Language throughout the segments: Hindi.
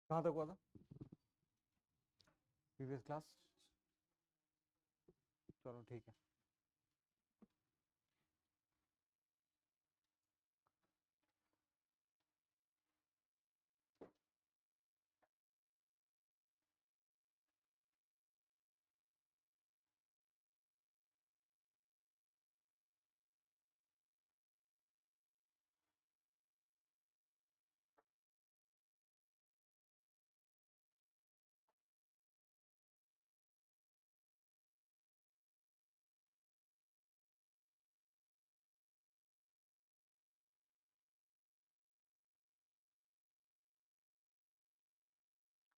कहाँ तक हुआ था प्रीवियस क्लास? चलो ठीक है।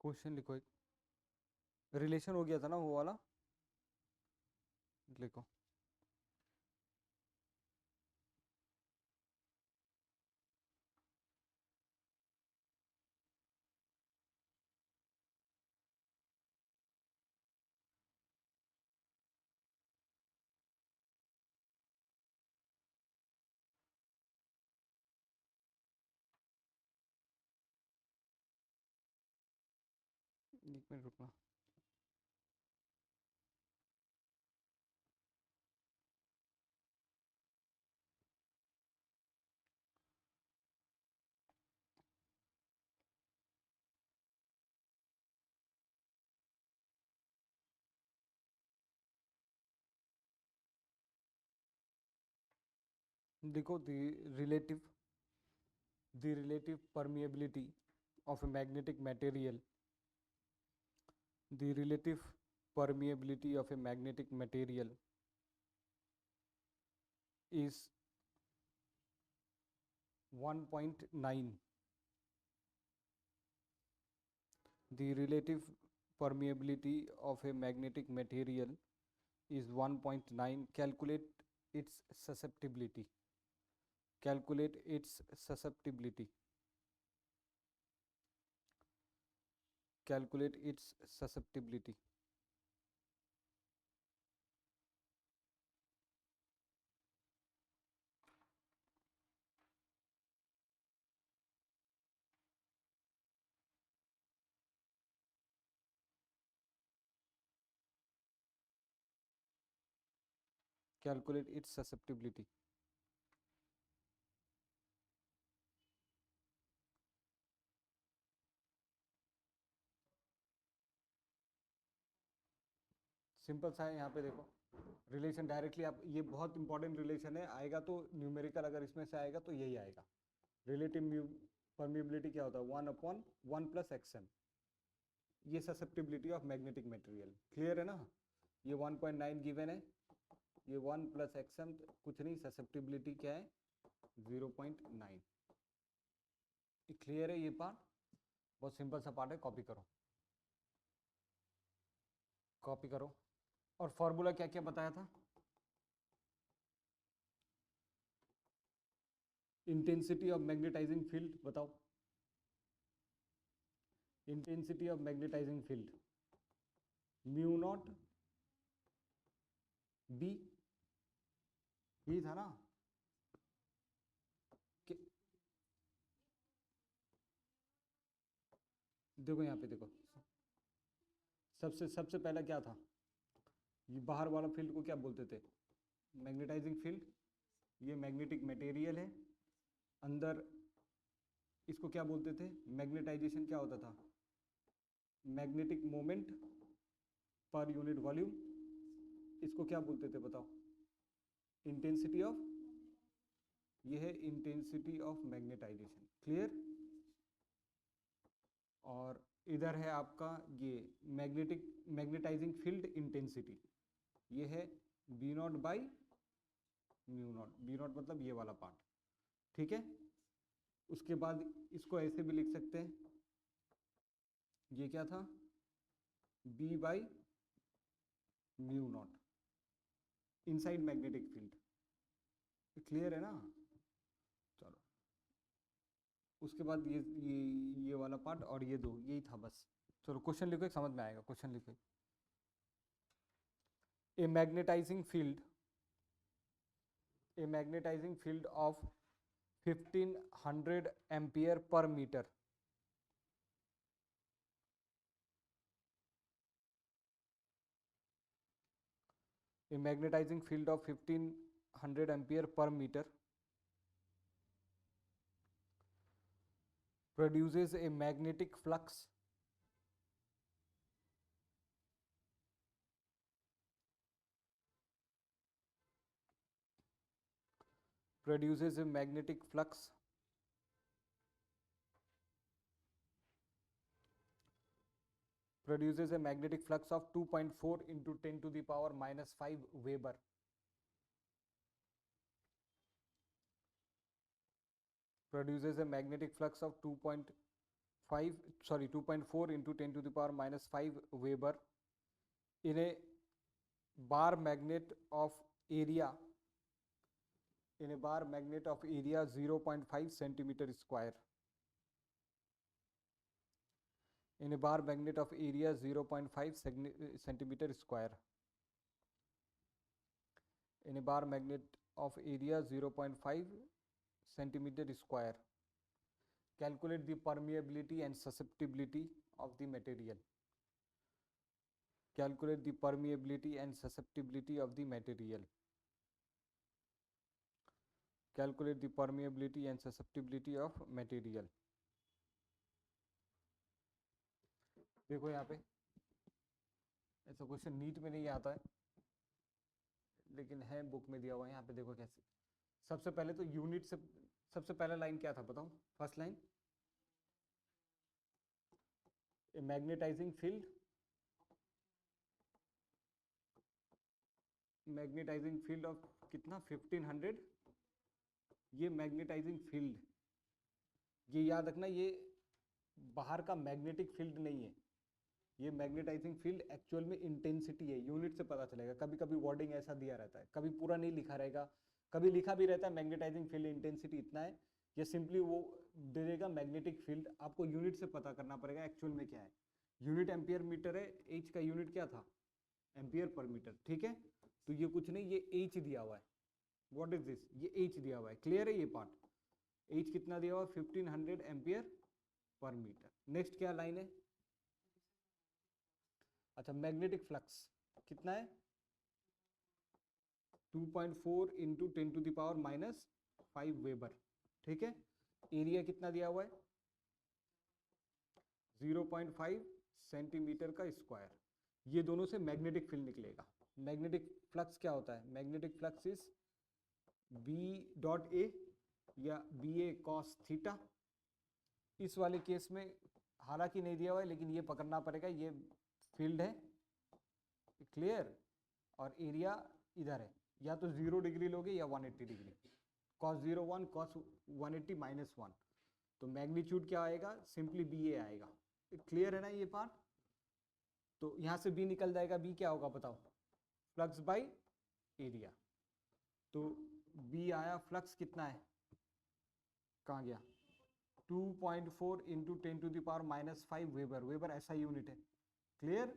क्वेश्चन लिखो एक। रिलेशन हो गया था ना वो वाला, लिखो। एक मिनट रुकना। देखो, relative the relative permeability of a magnetic material, the relative permeability of a magnetic material is 1.9. The relative permeability of a magnetic material is 1.9. Calculate its susceptibility. Calculate its susceptibility. Calculate its susceptibility. Calculate its susceptibility. Simple सा है, यहाँ पे देखो रिलेशन डायरेक्टली आप, ये बहुत इंपॉर्टेंट रिलेशन है, आएगा तो न्यूमेरिकल अगर इसमें से आएगा तो यही आएगा। रिलेटिव परमिबिलिटी क्या होता है? 1/1 + xm। ये susceptibility of magnetic material. Clear है ना? ये 1.9 गिवन है, ये 1 + xm कुछ नहीं, ससेप्टिबिलिटी क्या है? 0.9। क्लियर है ये पार्ट? बहुत सिंपल सा पार्ट है, कॉपी करो, कॉपी करो। और फॉर्मूला क्या क्या बताया था? इंटेंसिटी ऑफ मैग्नेटाइजिंग फील्ड बताओ। Intensity of magnetizing field mu naught B, यही था ना? देखो यहाँ पे देखो, सबसे सबसे पहला क्या था? ये बाहर वाला फील्ड को क्या बोलते थे? Magnetizing field. ये मैग्नेटिक मटेरियल है, अंदर इसको क्या बोलते थे? मैग्नेटाइजेशन क्या होता था? Magnetic moment per unit volume. इसको क्या बोलते थे बताओ? इंटेंसिटी ऑफ, ये है इंटेंसिटी ऑफ मैग्नेटाइजेशन। क्लियर? और इधर है आपका ये मैग्नेटाइजिंग फील्ड इंटेंसिटी, ये है B0/μ0। B0 मतलब ये वाला पार्ट। ठीक है? उसके बाद इसको ऐसे भी लिख सकते हैं, ये क्या था? B/μ0 inside magnetic field. Clear है ना? चलो, उसके बाद ये वाला पार्ट और ये दो, यही था बस। चलो क्वेश्चन लिखो, एक समझ में आएगा। क्वेश्चन लिखो। ए magnetizing field of 1500 ampere per metre A magnetizing field of 1500 ampere per meter produces a magnetic flux produces a magnetic flux produces a magnetic flux of 2.4 into 10 to the power minus 5 Weber. Produces a magnetic flux of 2.4 into 10 to the power minus 5 Weber in a bar magnet of area 0.5 centimeter square. In a bar magnet of area 0.5 centimeter square. In a bar magnet of area 0.5 centimeter square. Calculate the permeability and susceptibility of the material. Calculate the permeability and susceptibility of the material. Calculate the permeability and susceptibility of material. देखो यहाँ पे ऐसा क्वेश्चन नीट में नहीं आता है, लेकिन है बुक में दिया हुआ है। यहाँ पे देखो कैसे। सबसे पहले तो यूनिट से सबसे पहला लाइन क्या था बताओ? First line, a magnetizing field, magnetizing field of कितना 1500। ये मैग्नेटाइजिंग फील्ड, ये याद रखना, ये बाहर का मैग्नेटिक फील्ड नहीं है। ये मैग्नेटाइजिंग फील्ड एक्चुअल में इंटेंसिटी है। यूनिट से पता चलेगा। कभी कभी वर्डिंग ऐसा दिया रहता है, कभी पूरा नहीं लिखा रहेगा, कभी लिखा भी रहता है मैग्नेटाइजिंग फील्ड इंटेंसिटी इतना है, या सिंपली वो दे देगा मैग्नेटिक फील्ड। आपको यूनिट से पता करना पड़ेगा एक्चुअल में क्या है। यूनिट एम्पियर मीटर है, एच का यूनिट क्या था? एम्पियर पर मीटर, ठीक है। तो ये कुछ नहीं, ये एच दिया हुआ है। What is this? ये एच दिया हुआ है। क्लियर है ये पार्ट? एच कितना दिया हुआ है? 1500 एम्पियर पर मीटर। नेक्स्ट क्या लाइन है? अच्छा, मैग्नेटिक फ्लक्स कितना है? 2.4 into 10 to the power minus 5 weber, ठीक है। एरिया कितना दिया हुआ है? 0.5 सेंटीमीटर का स्क्वायर। ये दोनों से मैग्नेटिक फील्ड निकलेगा। मैग्नेटिक फ्लक्स क्या होता है? Magnetic flux is B dot A या बी ए कॉस थीटा। इस वाले केस में हालांकि नहीं दिया हुआ है, लेकिन ये पकड़ना पड़ेगा, ये फील्ड है। क्लियर? और एरिया इधर है, या तो 0 डिग्री लोगे या 180 डिग्री। Cos 0 1, cos 180 minus 1। तो मैग्नीट्यूड क्या आएगा? सिंपली बी ए आएगा। क्लियर है ना ये पार्ट? तो यहां से बी निकल जाएगा। बी क्या होगा बताओ? Flux by area. तो बी आया, फ्लक्स कितना है? कहाँ गया? 2.4 into 10 to the power minus 5 weber. Weber ऐसा यूनिट है। क्लियर?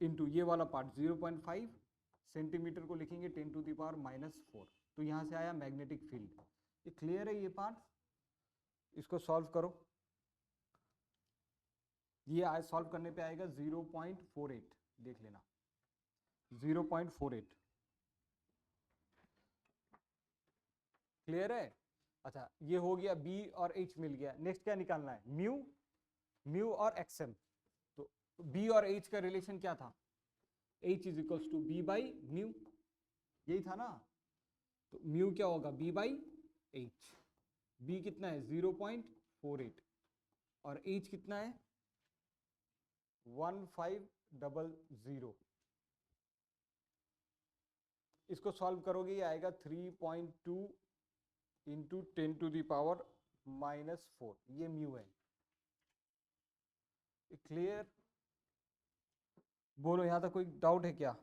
इंटू ये वाला पार्ट 0.5 सेंटीमीटर को लिखेंगे 10 टू द पावर माइनस 4। तो यहां से आया मैग्नेटिक फील्ड। ये क्लियर है ये पार्ट? इसको सॉल्व करो। ये आज सॉल्व करने पे आएगा 0.48। देख लेना 0.48। क्लियर है? अच्छा, ये हो गया, बी और एच मिल गया। नेक्स्ट क्या निकालना है? म्यू, म्यू और एक्सएम। तो बी और एच का रिलेशन क्या था? H is equals to B by mu, यही था ना। तो म्यू क्या होगा? B by H. बी कितना है? 0.48 और एच कितना है? 1500। इसको सॉल्व करोगे ये आएगा 3.2 into 10 to the power minus 4। ये म्यू है। क्लियर? बोलो, यहां तक कोई डाउट है क्या?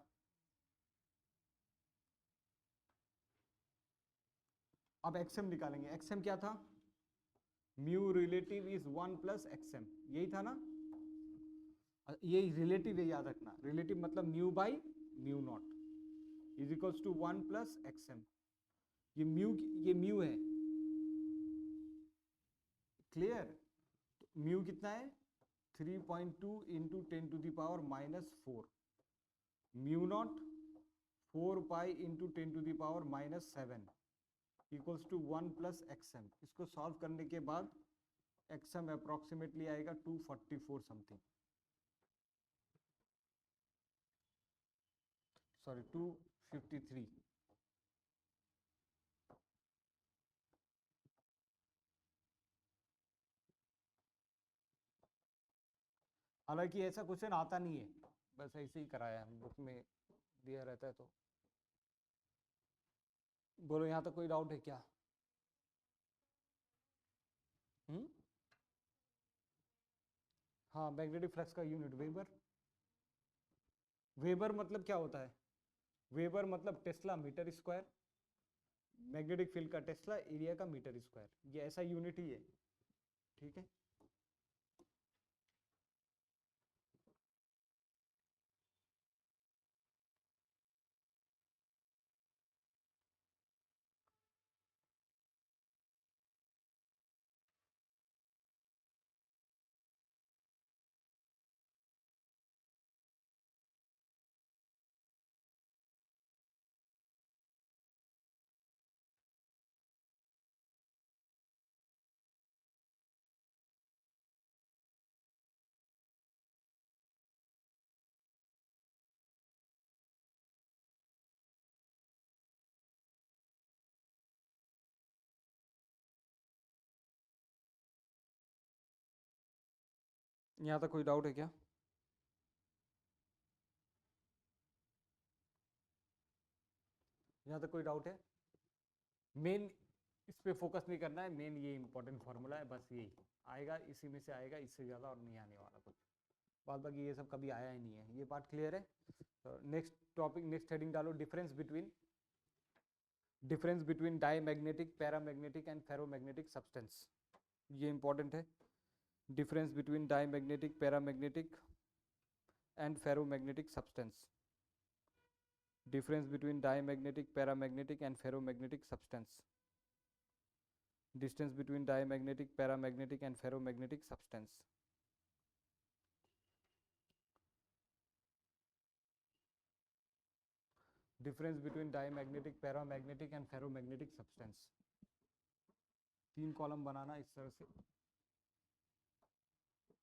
अब एक्सएम निकालेंगे। एक्सएम क्या था? Mu relative is 1 plus XM, यही था ना। ये रिलेटिव है, याद रखना। रिलेटिव मतलब mu by mu naught is equals to 1 plus XM. ये म्यू है। क्लियर? तो म्यू कितना है? 3.2 into 10 to the power minus 4। Mu naught 4 pi into 10⁻⁻7 equals to 1 plus XM. इसको सॉल्व करने के बाद एक्सएम अप्रोक्सीमेटली आएगा 244 समथिंग, सॉरी 253। हालांकि ऐसा क्वेश्चन आता नहीं है, बस ऐसे ही कराया है, बुक में दिया रहता है। तो बोलो यहाँ तक कोई डाउट है क्या? हाँ, मैग्नेटिक फ्लक्स का यूनिट वेबर। वेबर मतलब क्या होता है? वेबर मतलब tesla metre square, magnetic field का टेस्ला, एरिया का मीटर स्क्वायर, ये ऐसा यूनिट ही है, ठीक है। यहाँ तक कोई डाउट है क्या? यहाँ तक कोई डाउट है? मेन इस पे फोकस नहीं करना है, मेन ये इंपॉर्टेंट फार्मूला है, बस यही आएगा, इसी में से आएगा, इससे ज़्यादा और नहीं आने वाला कुछ। बाद बाकी ये सब कभी आया ही नहीं है, ये बात क्लियर है। तो नेक्स्ट टॉपिक, नेक्स्ट हेडिंग डालो, difference between diamagnetic, paramagnetic and ferromagnetic substance. ये इंपॉर्टेंट है, difference between diamagnetic, paramagnetic and ferromagnetic substance. Difference between diamagnetic, paramagnetic and ferromagnetic substance. Distance between diamagnetic, paramagnetic and ferromagnetic substance. Difference between diamagnetic, paramagnetic and ferromagnetic substance. 3 column बनाना इस तरह से।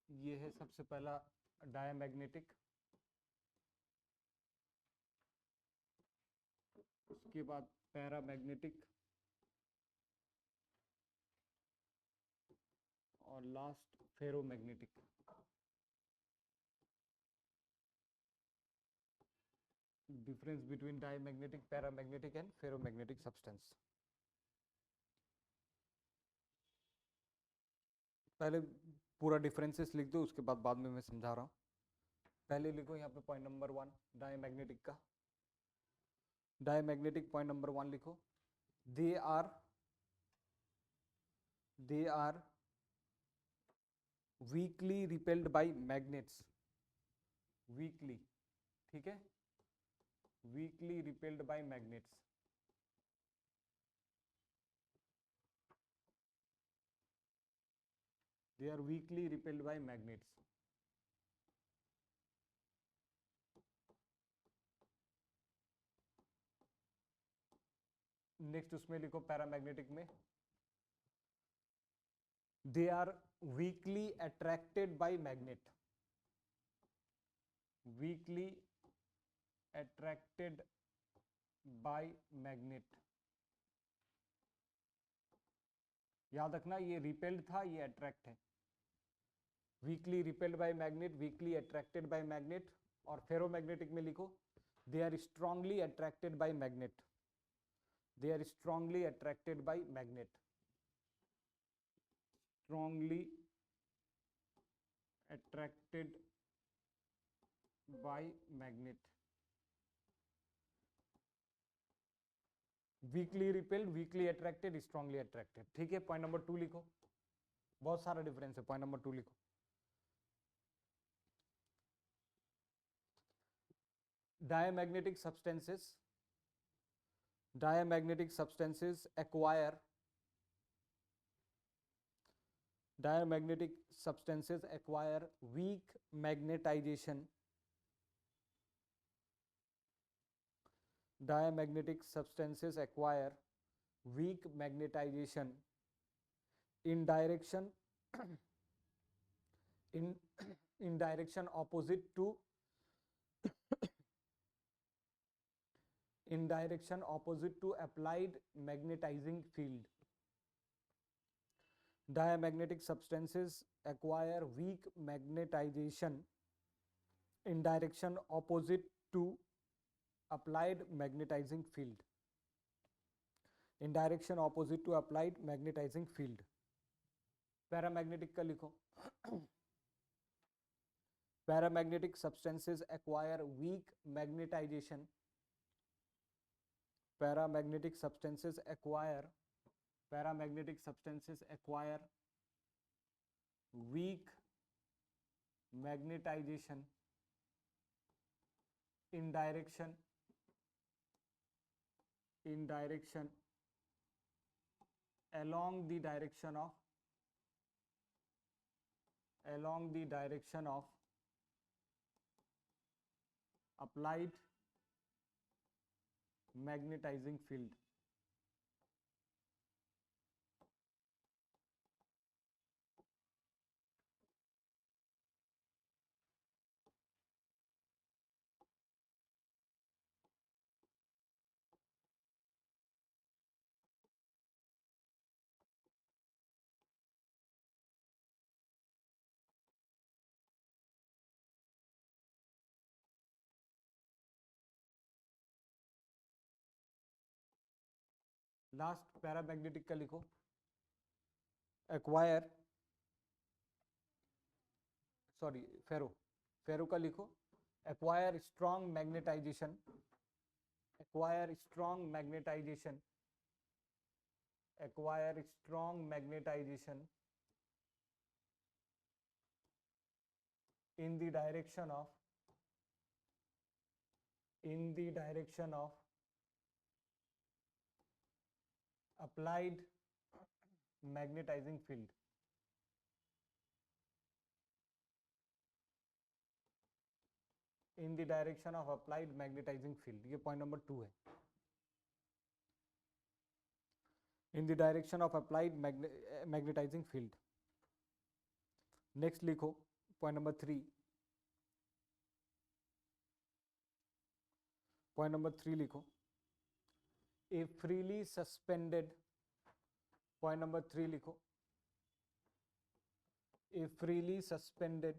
ये है सबसे पहला डायमैग्नेटिक, उसके बाद पैरामैग्नेटिक और last ferromagnetic. Difference between diamagnetic, paramagnetic and ferromagnetic substance. पहले पूरा डिफरेंसेस लिख दो, उसके बाद में मैं समझा रहा हूँ। पहले लिखो यहाँ पे पॉइंट नंबर 1 डायमैग्नेटिक का। डायमैग्नेटिक पॉइंट नंबर 1 लिखो, they are weakly repelled by magnets. Weakly, ठीक है, weakly repelled by magnets. They are weakly repelled by magnets. Next उसमें लिखो पैरामैग्नेटिक में, they are weakly attracted by magnet. Weakly attracted by magnet. याद रखना, ये रिपेल्ड था, ये अट्रैक्ट है। Weakly repelled by magnet, weakly attracted by magnet. और फेरोमैग्नेटिक में लिखो, they are strongly attracted by magnet. They are strongly attracted by magnet. strongly attracted by magnet. Weakly repelled, weakly attracted, strongly attracted. ठीक है, पॉइंट नंबर 2 लिखो, बहुत सारा डिफरेंस है, पॉइंट नंबर 2 लिखो। diamagnetic substances acquire weak magnetization diamagnetic substances acquire weak magnetization in direction in in direction opposite to in direction opposite to applied magnetizing field. Diamagnetic substances acquire weak magnetization in direction opposite to applied magnetizing field. In direction opposite to applied magnetizing field. Paramagnetic का लिखो. Paramagnetic substances acquire weak magnetization. Paramagnetic substances acquire weak magnetization in direction along the direction of applied magnetizing field. Last paramagnetic का लिखो. एक्वायर फेरो का लिखो. Acquire strong magnetization in the direction of applied magnetizing field. In the direction of applied magnetizing field. ये पॉइंट नंबर 2 है. In the direction of applied magnetizing field. Next लिखो पॉइंट नंबर 3. पॉइंट नंबर 3 लिखो. A freely suspended, point number 3 लिखो. A freely suspended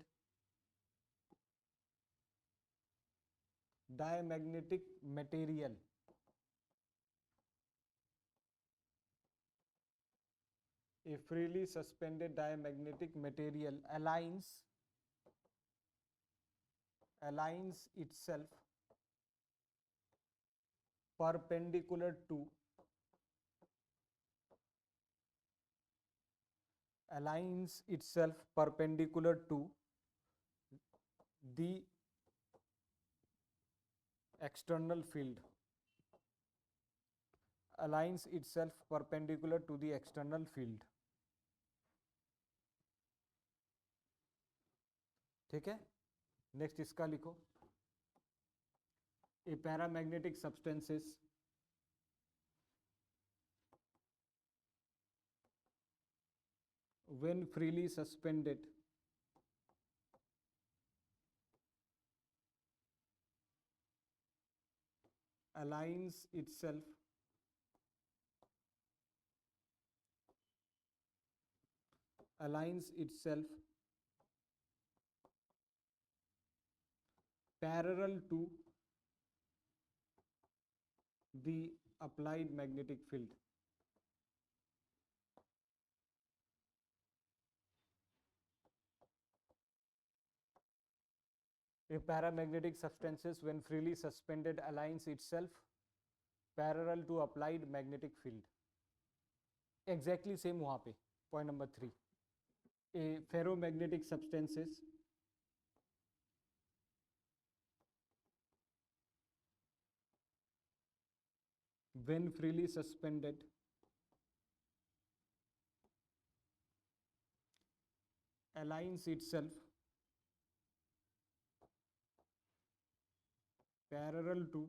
diamagnetic material aligns itself perpendicular to the external field. ठीक है. नेक्स्ट इसका लिखो. A paramagnetic substances when freely suspended aligns itself parallel to the applied magnetic field. A paramagnetic substances when freely suspended aligns itself parallel to applied magnetic field. Exactly same वहाँ पे. Point number 3. A ferromagnetic substances when freely suspended aligns itself parallel to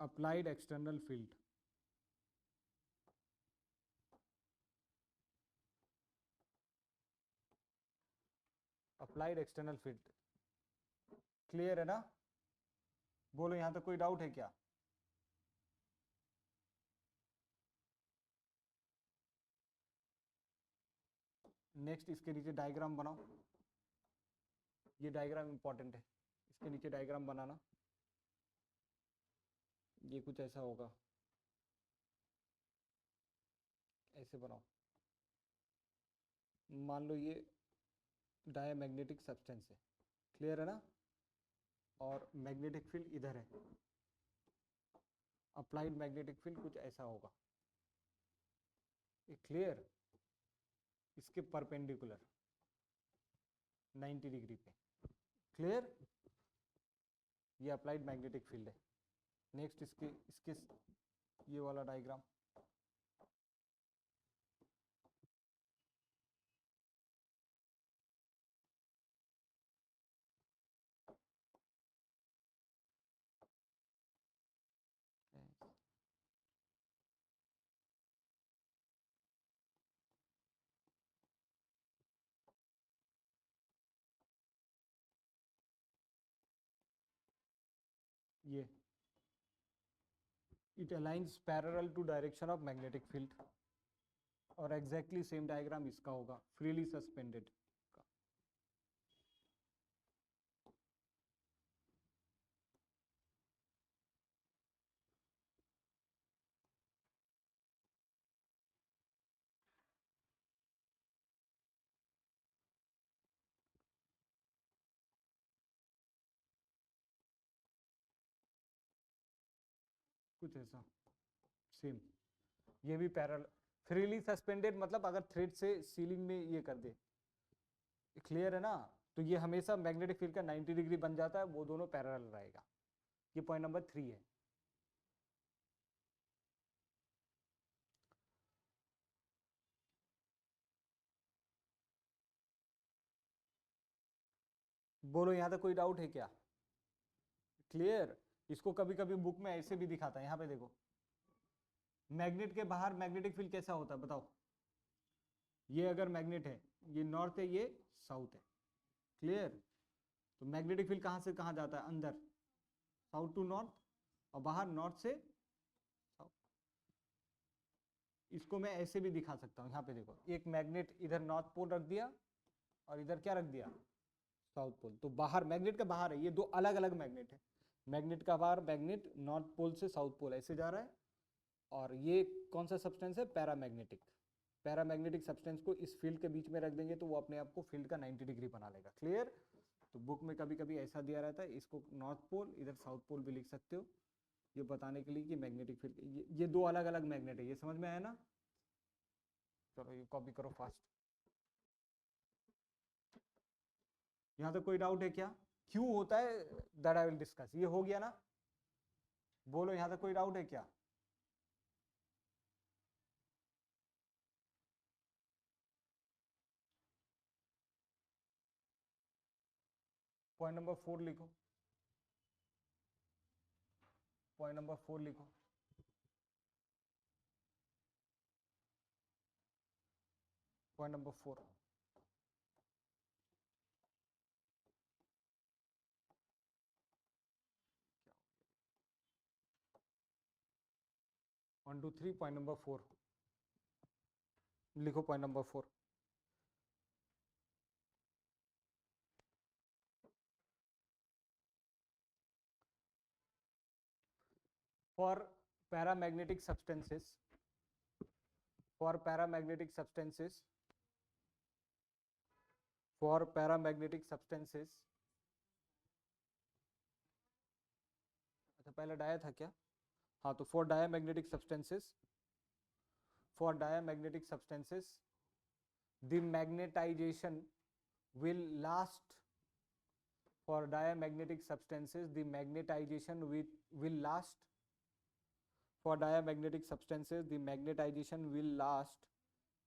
applied external field, applied external field, clear है ना? बोलो यहां तक कोई डाउट है क्या? नेक्स्ट इसके नीचे डायग्राम बनाओ, ये डायग्राम इंपॉर्टेंट है, इसके नीचे डायग्राम बनाना। ये कुछ ऐसा होगा, ऐसे बनाओ। मान लो ये डायमैग्नेटिक सब्सटेंस है, क्लियर है ना? और मैग्नेटिक फील्ड इधर है, अप्लाइड मैग्नेटिक फील्ड कुछ ऐसा होगा, ये क्लियर? इसके परपेंडिकुलर 90 डिग्री पे, क्लियर? ये अप्लाइड मैग्नेटिक फील्ड है। नेक्स्ट इसके इसके ये वाला डायग्राम, ये it aligns parallel to direction of magnetic field, और एग्जैक्टली सेम डायग्राम इसका होगा, फ्रीली सस्पेंडेड का। कुछ ऐसा सेम, ये भी पैरेलल, फ्रीली सस्पेंडेड मतलब अगर थ्रेड से सीलिंग में ये कर दे, क्लियर है ना? तो ये हमेशा मैग्नेटिक फील्ड का 90 डिग्री बन जाता है, वो दोनों पैरेलल रहेगा। ये पॉइंट नंबर 3 है। बोलो यहां तक कोई डाउट है क्या? क्लियर? इसको कभी कभी बुक में ऐसे भी दिखाता है, यहाँ पे देखो, मैग्नेट के बाहर मैग्नेटिक फील्ड कैसा होता है बताओ? ये अगर मैग्नेट है, ये नॉर्थ है, ये साउथ है, क्लियर? तो मैग्नेटिक फील्ड कहां से कहां जाता है? अंदर, साउथ टू नॉर्थ, और बाहर नॉर्थ से साउथ। इसको मैं ऐसे भी दिखा सकता हूं, यहाँ पे देखो, एक मैग्नेट इधर नॉर्थ पोल रख दिया और इधर क्या रख दिया? South pole. तो बाहर, मैग्नेट का बाहर है, ये दो अलग अलग मैग्नेट है। मैग्नेट का बाहर, मैग्नेट नॉर्थ पोल से साउथ पोल ऐसे जा रहा है, और ये कौन सा सब्सटेंस है? पैरामैग्नेटिक। पैरामैग्नेटिक सब्सटेंस को इस फील्ड के बीच में रख देंगे तो वो अपने आप को फील्ड का 90 डिग्री बना लेगा, क्लियर? तो बुक में कभी कभी ऐसा दिया रहता है, इसको नॉर्थ पोल, इधर साउथ पोल भी लिख सकते हो, ये बताने के लिए कि मैग्नेटिक फील्ड, ये दो अलग अलग मैग्नेट है, ये समझ में आया ना? चलो ये कॉपी करो फास्ट। यहां तक कोई डाउट है क्या? क्यों होता है दैट आई विल डिस्कस, ये हो गया ना? बोलो यहां तक कोई डाउट है क्या? पॉइंट नंबर 4 लिखो, पॉइंट नंबर 4 लिखो। पॉइंट नंबर 4, 1 2 3, पॉइंट नंबर 4 लिखो। Point number 4, for paramagnetic substances, for paramagnetic substances, for paramagnetic substances, अच्छा पहले डाया था क्या? हाँ, तो for diamagnetic substances, for diamagnetic substances the magnetization will last, for diamagnetic substances the magnetization will last, for diamagnetic substances the magnetization will last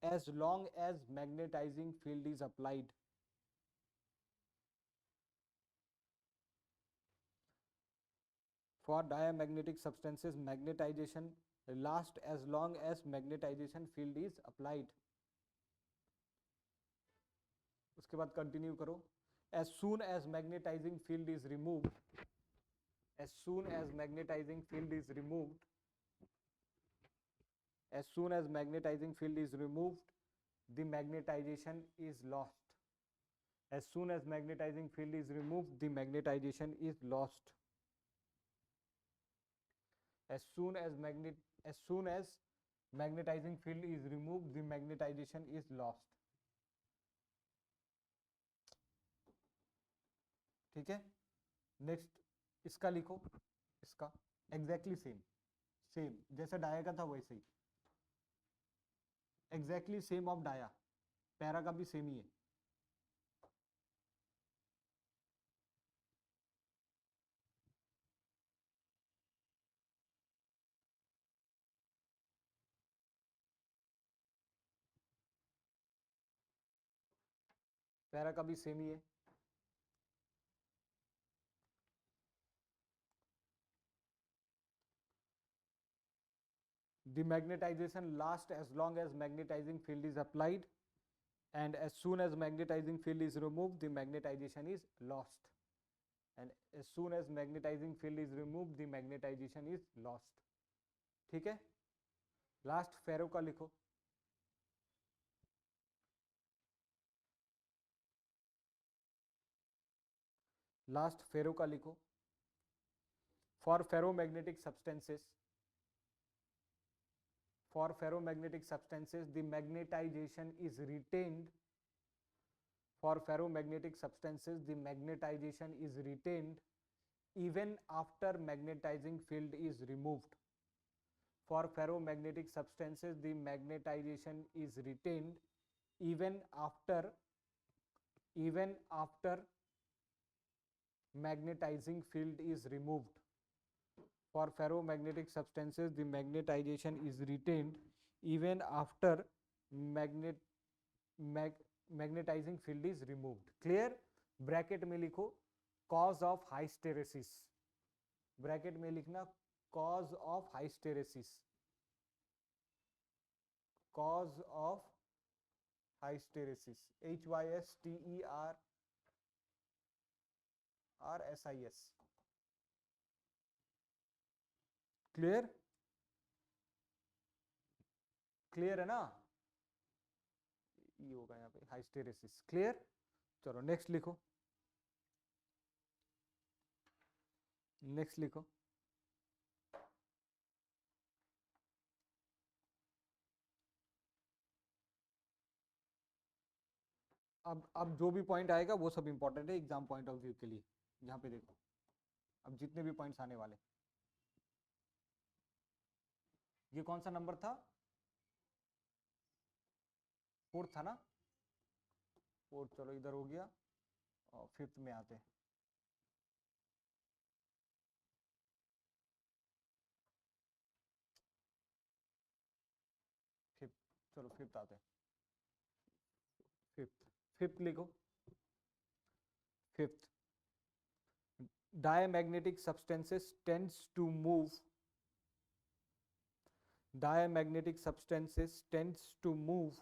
as long as magnetizing field is applied. For diamagnetic substances, magnetization lasts as long as magnetization field is applied. उसके बाद कंटिन्यू करो. As soon as magnetizing field is removed, as soon as magnetizing field is removed, as soon as magnetizing field is removed, the magnetization is lost. As soon as magnetizing field is removed, the magnetization is lost. As soon as magnetizing field is removed, the magnetization is lost. ठीक है. नेक्स्ट इसका लिखो. इसका एग्जैक्टली सेम जैसा डाया का था वैसे ही, exactly same of dia. Para का भी सेम ही है. पैरा का भी सेम ही है. The magnetization lasts as long as magnetizing field is applied, and as soon as magnetizing field is removed, the magnetization is lost. And as soon as magnetizing field is removed, the magnetization is lost. ठीक है. लास्ट फेरो का लिखो. लास्ट फेरो का लिखो. For ferromagnetic substances, for ferromagnetic substances, the magnetization is retained. For ferromagnetic substances, the magnetization is retained even after magnetizing field is removed. For ferromagnetic substances, the magnetization is retained even after magnetizing field is removed. For ferromagnetic substances, the magnetization is retained even after magnetizing field is removed. Clear? Bracket में लिखो cause of hysteresis. ब्रैकेट में लिखना cause of hysteresis. Cause of hysteresis. HYSTERRSIS. Clear? Clear है ना? ये होगा यहाँ पे हाइस्टेरेसिस. क्लियर? चलो नेक्स्ट लिखो. नेक्स्ट लिखो. अब जो भी पॉइंट आएगा वो सब इंपॉर्टेंट है एग्जाम पॉइंट ऑफ व्यू के लिए. यहाँ पे देखो अब जितने भी पॉइंट्स आने वाले. ये कौन सा नंबर था? 4 था ना? 4. चलो इधर हो गया. और 5th में आते हैं. 5th. चलो 5th आते हैं. 5th लिखो. 5th. Diamagnetic substances tends to move. Diamagnetic substances tends to move.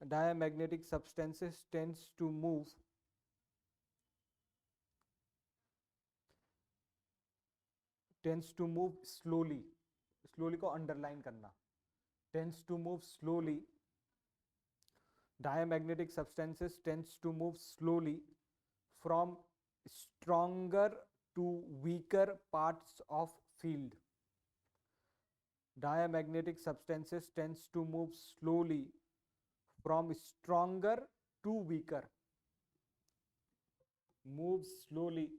Diamagnetic substances tends to move. Tends to move slowly. Slowly को underline करना. Tends to move slowly. Diamagnetic substances tends to move slowly from stronger to weaker parts of field. Diamagnetic substances tends to move slowly from stronger to weaker. Move slowly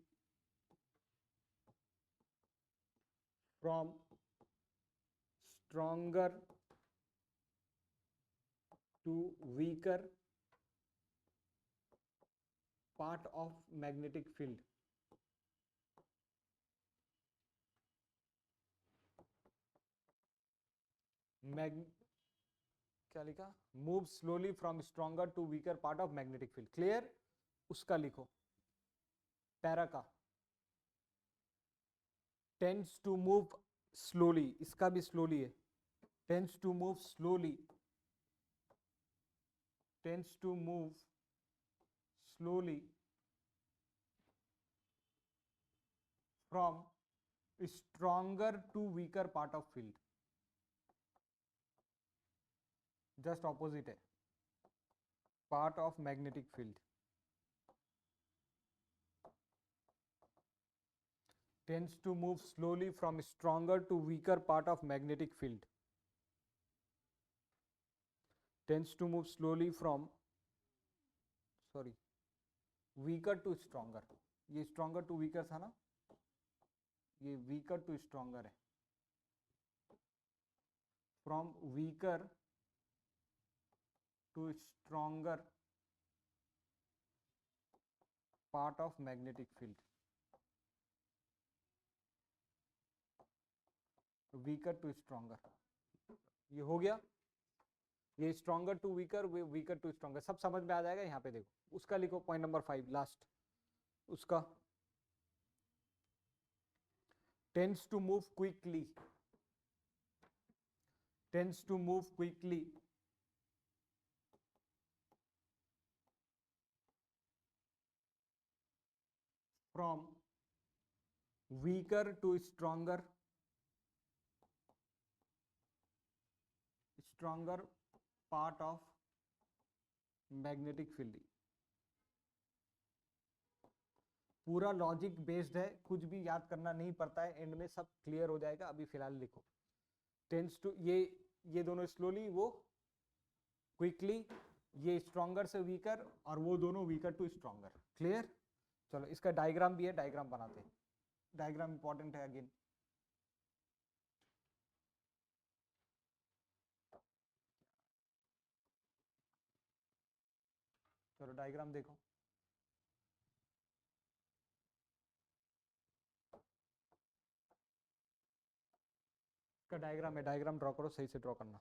from stronger to weaker part of magnetic field. क्या लिखा? Move slowly from stronger to weaker part of magnetic field. Clear? उसका लिखो पैरा का. टेंड्स टू मूव स्लोली, इसका भी स्लोली है, tends to move slowly, tends to move slowly from stronger to weaker part of field, just opposite है, part of magnetic field, tends to move slowly from stronger to weaker part of magnetic field, tends to move slowly from sorry weaker to stronger, ये stronger to weaker था ना, ये weaker to stronger है, from weaker to stronger part of magnetic field, weaker to stronger, ये हो गया, ये stronger to weaker, weaker to stronger, सब समझ में आ जाएगा। यहाँ पे देखो उसका लिखो पॉइंट नंबर 5 लास्ट, उसका tends to move quickly, tends to move quickly from weaker to stronger part of magnetic field, पूरा लॉजिक बेस्ड है, कुछ भी याद करना नहीं पड़ता है, एंड में सब क्लियर हो जाएगा। अभी फिलहाल लिखो टेंस टू, ये दोनों स्लोली, वो क्विकली, ये स्ट्रॉन्गर से वीकर, और वो दोनों वीकर टू स्ट्रॉन्गर। क्लियर? चलो इसका डायग्राम भी है, डायग्राम बनाते हैं, डायग्राम इंपॉर्टेंट है अगेन। चलो डायग्राम देखो, का डायग्राम है, डायग्राम ड्रॉ करो, सही से ड्रॉ करना।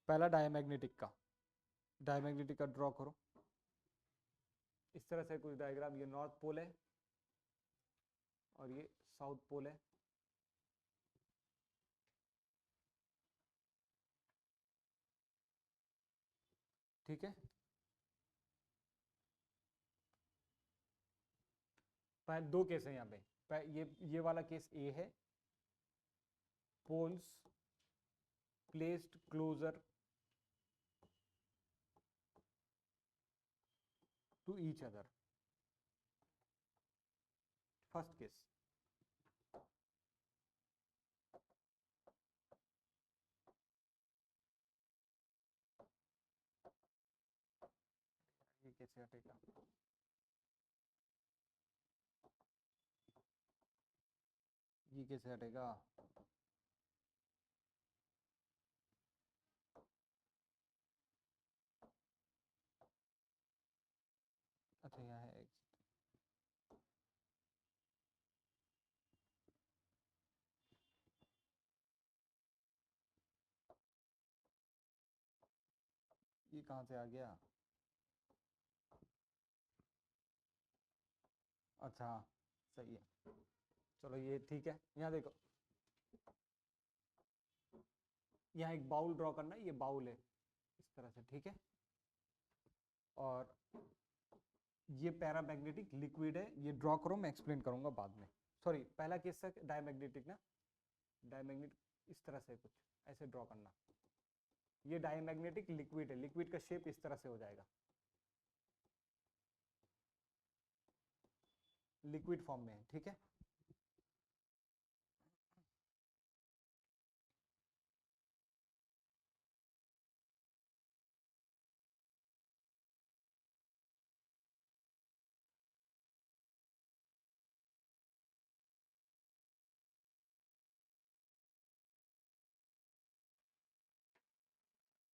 पहला डायमैग्नेटिक का ड्रॉ करो, इस तरह से कुछ डायग्राम, ये नॉर्थ पोल है और ये साउथ पोल है, ठीक है। दो केस है यहाँ पे, ये वाला केस ए है, poles placed closer to each other, first case. ये कैसे हटेगा? ये कैसे हटेगा? अच्छा यहाँ है, ये कहाँ से आ गया? अच्छा सही है, चलो ये ठीक है। यहाँ देखो, यहाँ एक बाउल ड्रॉ करना है, ये बाउल है इस तरह से, ठीक है। और ये पैरामैग्नेटिक लिक्विड है, ये ड्रॉ करो, मैं एक्सप्लेन करूंगा बाद में। सॉरी, पहला केस तक डायमैग्नेटिक ना, डायमैग्नेटिक इस तरह से कुछ ऐसे ड्रॉ करना, ये डायमैग्नेटिक लिक्विड है, लिक्विड का शेप इस तरह से हो जाएगा, लिक्विड फॉर्म में है, ठीक है।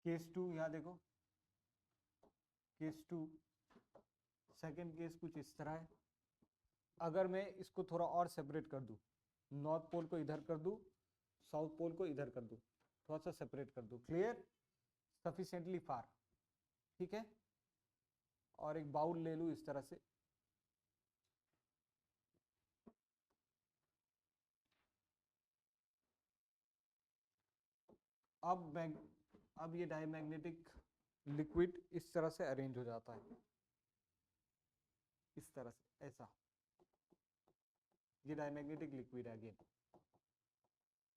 केस 2 यहाँ देखो, केस 2 सेकेंड केस कुछ इस तरह है। अगर मैं इसको थोड़ा और सेपरेट कर दूं, नॉर्थ पोल को इधर कर दूं, साउथ पोल को इधर कर दूं, थोड़ा सा सेपरेट कर दूं, क्लियर? सफिशिएंटली फार, ठीक है। और एक बाउल ले लूं इस तरह से, अब ये डायमैग्नेटिक लिक्विड इस तरह से अरेंज हो जाता है, इस तरह से, ऐसा। ये डायमैग्नेटिक लिक्विड है, अगेन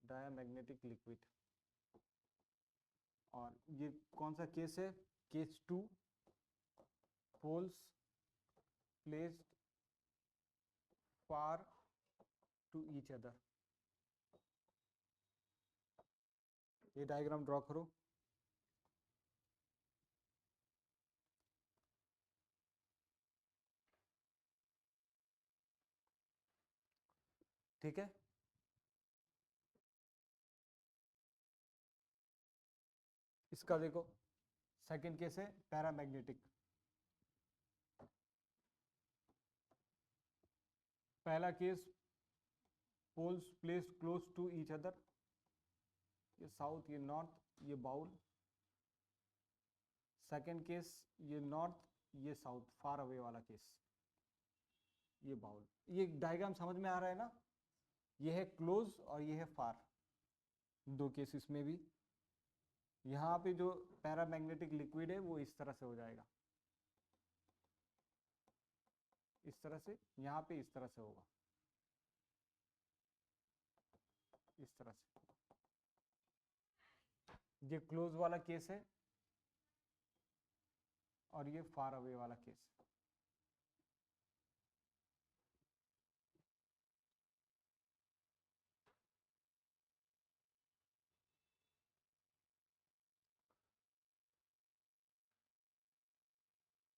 डायमैग्नेटिक लिक्विड। और ये कौन सा केस है? Case 2, poles placed far to each other. ये डायग्राम ड्रॉ करो। ठीक है, इसका देखो सेकंड केस है पैरामैग्नेटिक। पहला case poles placed close to each other, ये साउथ, ये नॉर्थ, ये बाउल। सेकंड केस ये नॉर्थ, ये साउथ, फार अवे वाला केस, ये बाउल। ये डायग्राम समझ में आ रहा है ना? ये है क्लोज और ये है फार, दो केसेस में भी। यहाँ पे जो पैरामैग्नेटिक लिक्विड है वो इस तरह से हो जाएगा, इस तरह से। यहाँ पे इस तरह से होगा, इस तरह से। ये क्लोज वाला केस है और ये फार अवे वाला केस है।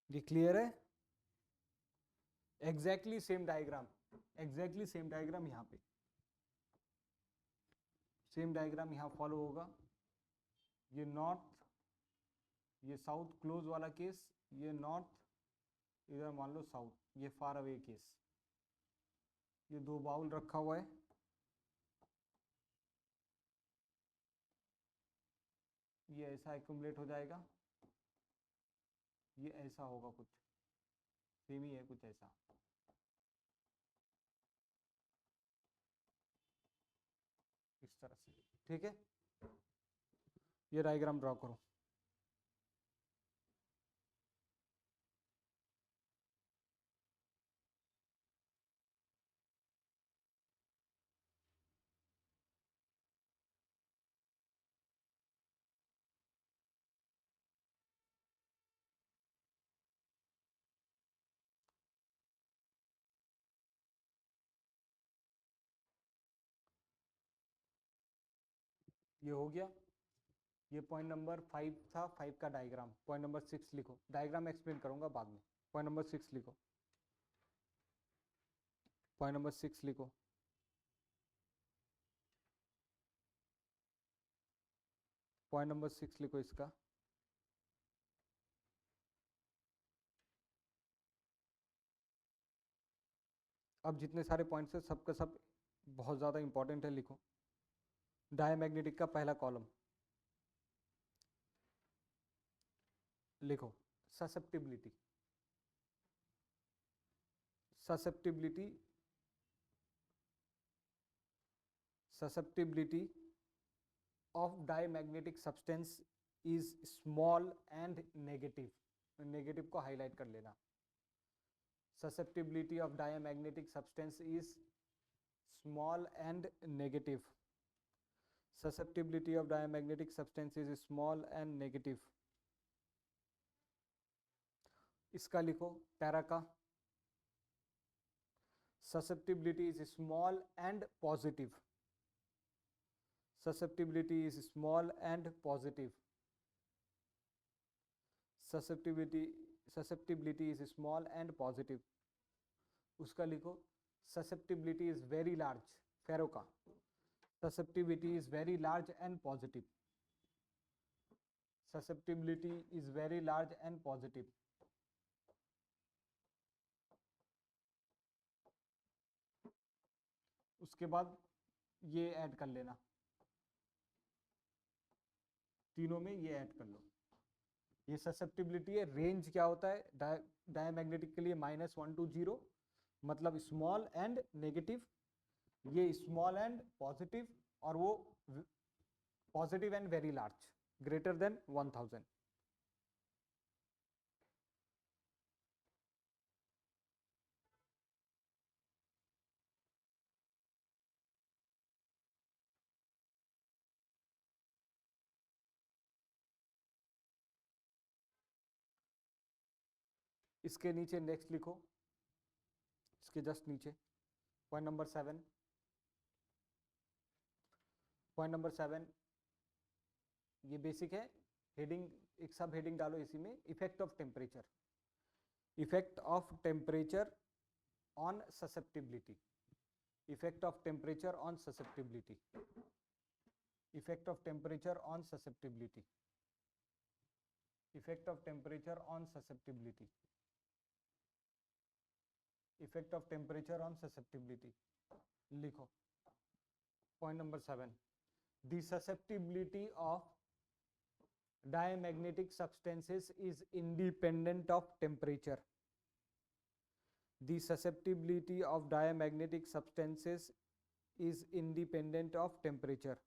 ये क्लियर है? Exactly same diagram, exactly same diagram यहाँ पे, सेम डायग्राम यहाँ फॉलो होगा। ये नॉर्थ, ये साउथ क्लोज वाला केस, ये नॉर्थ, इधर मान लो साउथ, ये फार अवे केस। ये दो बाउल रखा हुआ है, ये ऐसा एक्यूमुलेट हो जाएगा, ये ऐसा होगा, कुछ सेम ही है, कुछ ऐसा। इस तरह से, ठीक है। ये डायग्राम ड्रॉ करो। ये हो गया, ये पॉइंट नंबर 5 था, 5 का डायग्राम। पॉइंट नंबर 6 लिखो, डायग्राम एक्सप्लेन करूंगा बाद में। पॉइंट नंबर 6 लिखो, पॉइंट नंबर 6 लिखो। पॉइंट नंबर 6 लिखो इसका। अब जितने सारे पॉइंट्स हैं सबका सब बहुत ज़्यादा इंपॉर्टेंट है, लिखो। डायमैग्नेटिक का पहला कॉलम लिखो, susceptibility. Susceptibility, susceptibility of diamagnetic substance is small and negative. Negative को हाईलाइट कर लेना। susceptibility of diamagnetic substance is small and negative. susceptibility of diamagnetic substance is small and negative. इसका लिखो पैरा का, susceptibility is small and positive. susceptibility is small and positive. susceptibility is small and positive. उसका लिखो susceptibility is very large, फेरो का susceptibility is very large and positive. susceptibility is very large and positive. उसके बाद ये ऐड कर लेना, तीनों में ये ऐड कर लो। ये ससेप्टिबिलिटी है। रेंज क्या होता है डायमैग्नेटिक के लिए? -1 to 0, मतलब स्मॉल एंड नेगेटिव, ये स्मॉल एंड पॉजिटिव, और वो positive and very large, greater than 1000. इसके नीचे नेक्स्ट लिखो, इसके जस्ट नीचे पॉइंट नंबर 7. पॉइंट नंबर 7 ये बेसिक है. हेडिंग, एक सब हेडिंग डालो इसी में, effect of temperature. Effect of temperature on susceptibility. Effect of temperature on susceptibility. Effect of temperature on susceptibility. Effect of temperature on susceptibility. Effect of temperature on susceptibility लिखो. Point number 7, the susceptibility of diamagnetic substances is independent of temperature. The susceptibility of diamagnetic substances is independent of temperature.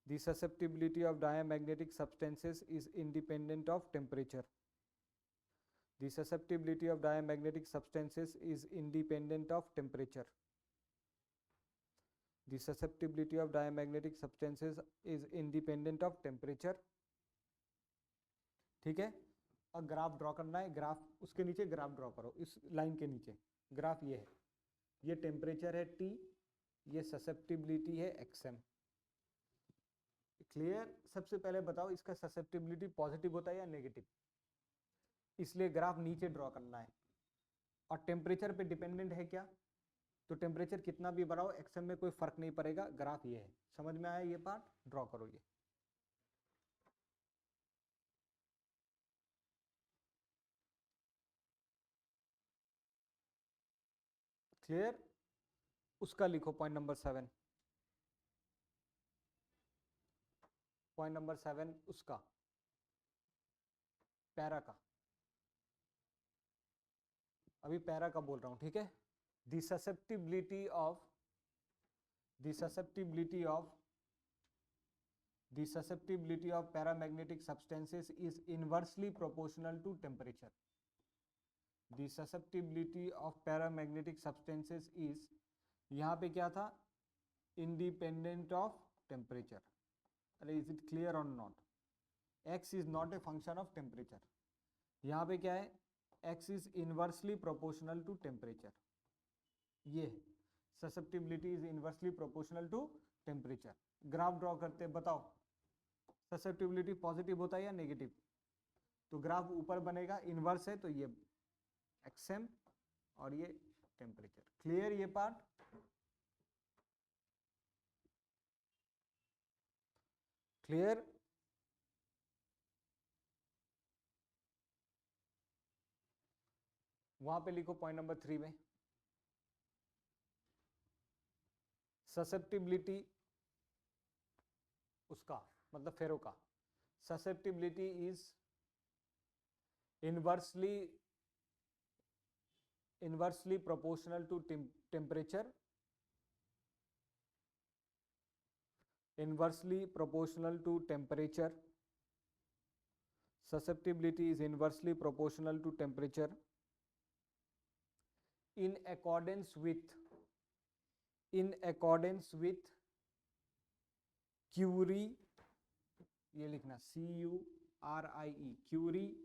The susceptibility of diamagnetic substances is independent of temperature. The susceptibility of diamagnetic substances is independent of temperature. The susceptibility of diamagnetic substances is independent of temperature. ठीक है. अब ग्राफ ड्रॉ करना है. ग्राफ, उसके नीचे ग्राफ ड्रॉ करो, इस लाइन के नीचे ग्राफ ये है. ये टेम्परेचर है T, ये ससेप्टिबिलिटी है XM. क्लियर. सबसे पहले बताओ इसका ससेप्टिबिलिटी पॉजिटिव होता है या नेगेटिव, इसलिए ग्राफ नीचे ड्रॉ करना है. और टेम्परेचर पे डिपेंडेंट है क्या, तो टेम्परेचर कितना भी बढ़ाओ एक्सएम में कोई फर्क नहीं पड़ेगा. ग्राफ ये है. समझ में आया ये पार्ट, ड्रॉ करो ये. क्लियर. उसका लिखो पॉइंट नंबर 7. पॉइंट नंबर 7 उसका पैरा का. अभी पैरा का बोल रहा हूं, ठीक है. The susceptibility of paramagnetic substances is inversely proportional to temperature. The susceptibility of paramagnetic substances is, यहाँ पे क्या था, independent of temperature. अरे is it clear or not? X is not a function of temperature. यहाँ पे क्या है, X is inversely proportional to temperature. ये susceptibility is inversely proportional to temperature. Graph draw करते बताओ ससेप्टिबिलिटी पॉजिटिव होता है या नेगेटिव, तो ग्राफ ऊपर बनेगा. इनवर्स है तो ये XM और ये टेम्परेचर. क्लियर ये पार्ट. क्लियर. वहां पे लिखो पॉइंट नंबर 3 में ससेप्टिबिलिटी उसका मतलब फेरो का. Susceptibility is inversely proportional to temperature. Inversely proportional to temperature. Susceptibility is inversely proportional to temperature in accordance with Curie, ये लिखना CURIE, Curie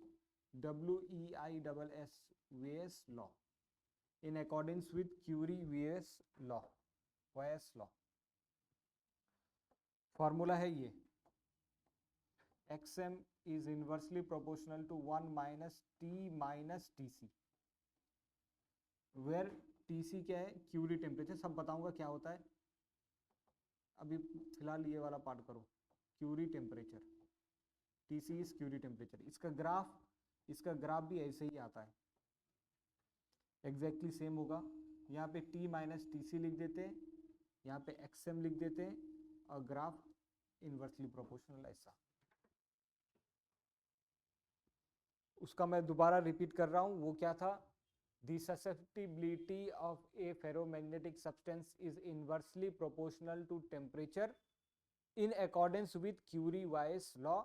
WEISS law. In accordance with Curie-Weiss law. Formula है ये, XM is inversely proportional to 1 minus T minus TC, where TC क्या है, क्यूरी टेम्परेचर. सब बताऊंगा क्या होता है, अभी फिलहाल ये वाला पार्ट करो. Curie temperature, TC is Curie temperature. इसका ग्राफ भी ऐसे ही आता है, एग्जैक्टली सेम होगा. यहाँ पे T माइनस TC लिख देते हैं, यहाँ पे XM लिख देते हैं, और ग्राफ इनवर्सली प्रोपोर्शनल ऐसा. उसका मैं दोबारा रिपीट कर रहा हूं, वो क्या था. The susceptibility of a ferromagnetic substance is inversely proportional to temperature in accordance with Curie Weiss law.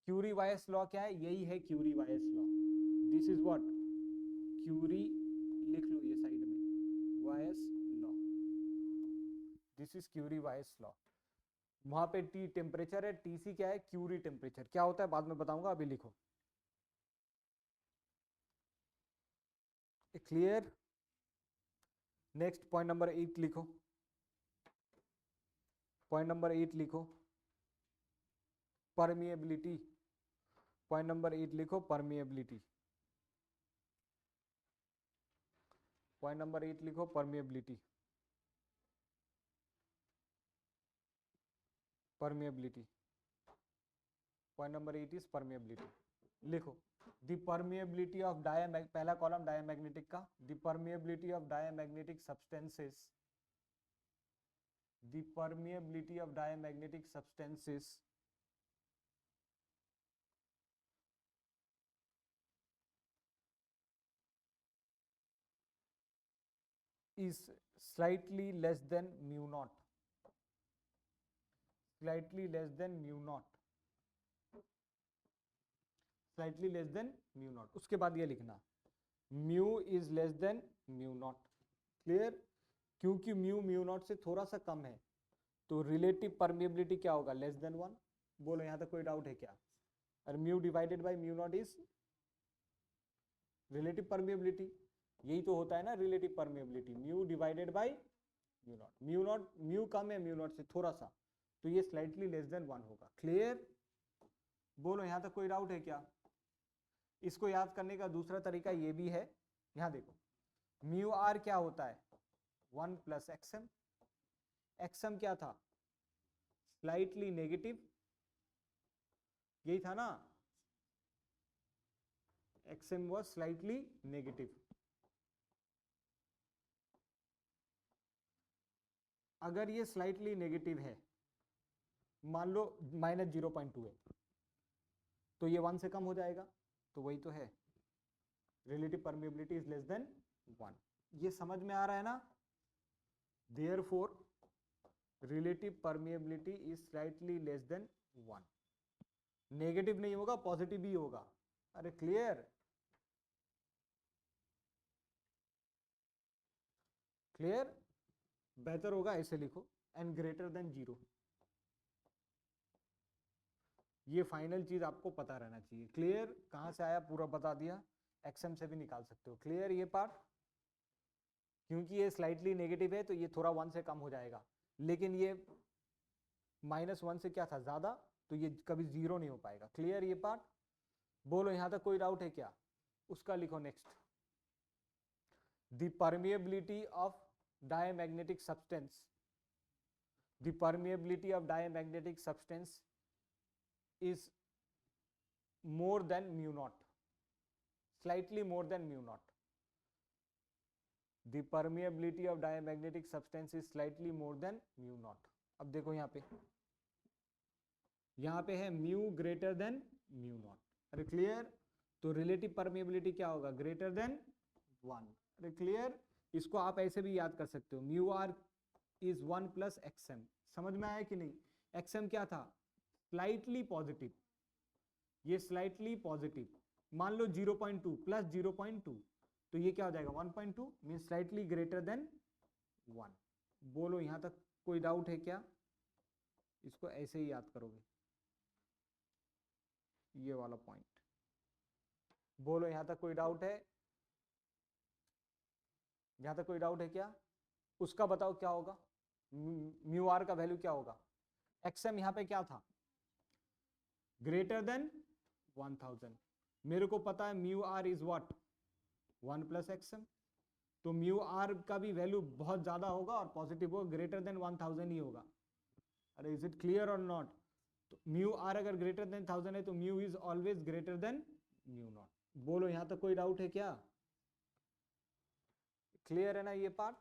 Curie Weiss law क्या है? यही है Curie Weiss law. This is what Curie, लिख लो ये साइड में, Weiss law. This is Curie Weiss law. वहां पे टी टेम्परेचर है, टीसी क्या है? Curie temperature. क्या होता है बाद में बताऊंगा, अभी लिखो। क्लियर? नेक्स्ट पॉइंट नंबर 8 लिखो। पॉइंट नंबर 8 लिखो, परमिएबिलिटी। पॉइंट नंबर 8 लिखो, परमिएबिलिटी। पॉइंट नंबर 8 लिखो, permeability. Permeability, point number 8 is permeability. लिखो द परमिएबिलिटी ऑफ पहला कॉलम डायमैग्नेटिक का, the permeability of diamagnetic substances, the permeability of diamagnetic substances is slightly less than mu naught, slightly less than mu naught, slightly less than mu naught। उसके बाद ये लिखना mu is less than mu naught। Clear? क्योंकि mu naught से थोड़ा सा कम है तो रिलेटिव परमिएबिलिटी क्या होगा? Less than 1। बोलो यहां तक कोई डाउट है क्या? और mu divided by mu naught is relative permeability. यही तो होता है ना relative permeability, mu divided by mu naught. Mu naught, mu कम है म्यू नॉट से थोड़ा सा, तो ये स्लाइटली लेस देन 1 होगा। क्लियर? बोलो यहां तक कोई डाउट है क्या? इसको याद करने का दूसरा तरीका ये भी है, यहां देखो म्यू आर क्या होता है? 1 प्लस एक्सएम। एक्सएम क्या था? स्लाइटली नेगेटिव, यही था ना, एक्सएम वाज स्लाइटली नेगेटिव। अगर ये स्लाइटली नेगेटिव है, मान लो -0.2 है, तो ये 1 से कम हो जाएगा, तो वही तो है relative permeability is less than 1। ये समझ में आ रहा है ना? Therefore relative permeability is slightly less than 1। Negative नहीं होगा, पॉजिटिव भी होगा। अरे क्लियर? क्लियर? बेहतर होगा ऐसे लिखो, एंड ग्रेटर देन 0। ये फाइनल चीज आपको पता रहना चाहिए। क्लियर? कहां से आया पूरा बता दिया, एक्सएम से भी निकाल सकते हो। क्लियर ये पार्ट? क्योंकि ये स्लाइटली नेगेटिव है तो ये थोड़ा 1 से कम हो जाएगा, लेकिन ये -1 से क्या था? ज्यादा, तो ये कभी 0 नहीं हो पाएगा। क्लियर ये पार्ट? बोलो यहां तक कोई डाउट है क्या? उसका लिखो next. The permeability of diamagnetic substance, the permeability of diamagnetic substance is more than mu naught, slightly more than mu naught. The permeability of diamagnetic substance is slightly more than mu naught. अब देखो यहाँ पे है mu greater than mu naught। अरे क्लियर? तो रिलेटिव परमिएबिलिटी क्या होगा? Greater than 1। अरे क्लियर? इसको आप ऐसे भी याद कर सकते हो, mu R is 1 plus XM. समझ में आया कि नहीं? एक्सएम क्या था? स्लाइटली पॉजिटिव, ये स्लाइटली पॉजिटिव। मान लो 0.2 प्लस 0.2, तो ये क्या हो जाएगा? 1.2, मीन स्लाइटली ग्रेटर देन 1। बोलो यहां तक कोई डाउट है क्या? इसको ऐसे ही याद करोगे, ये वाला पॉइंट। बोलो यहां तक कोई डाउट है? यहां तक कोई डाउट है क्या? उसका बताओ क्या होगा? म्यू आर का वैल्यू क्या होगा? एक्सएम यहां पे क्या था? Greater than 1000। मेरे को पता है mu R is what? 1 plus XM. तो म्यू आर का भी वैल्यू बहुत ज्यादा होगा और पॉजिटिव होगा, ग्रेटर देन 1000 ही होगा। अरे इज इट क्लियर और नॉट? तो म्यू आर अगर ग्रेटर देन 1000 है तो mu is always greater than mu naught. बोलो यहां तक कोई डाउट है क्या? क्लियर है ना ये पार्ट?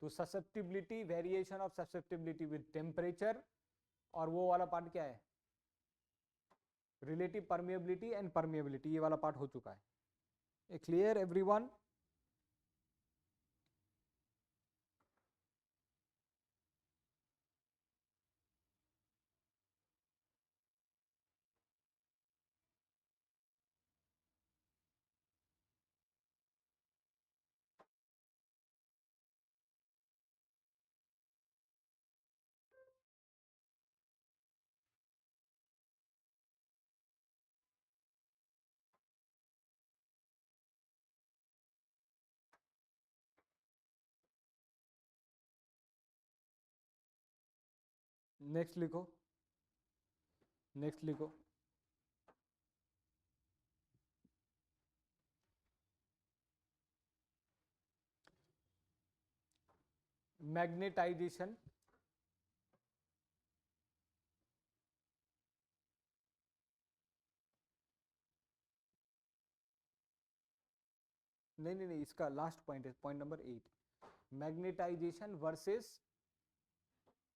तो susceptibility, variation of susceptibility with temperature, और वो वाला पार्ट क्या है? Relative permeability and permeability. ये वाला पार्ट हो चुका है। Clear everyone? नेक्स्ट लिखो, नेक्स्ट लिखो। मैग्नेटाइजेशन नहीं नहीं नहीं, इसका लास्ट पॉइंट है, point number 8। Magnetization versus,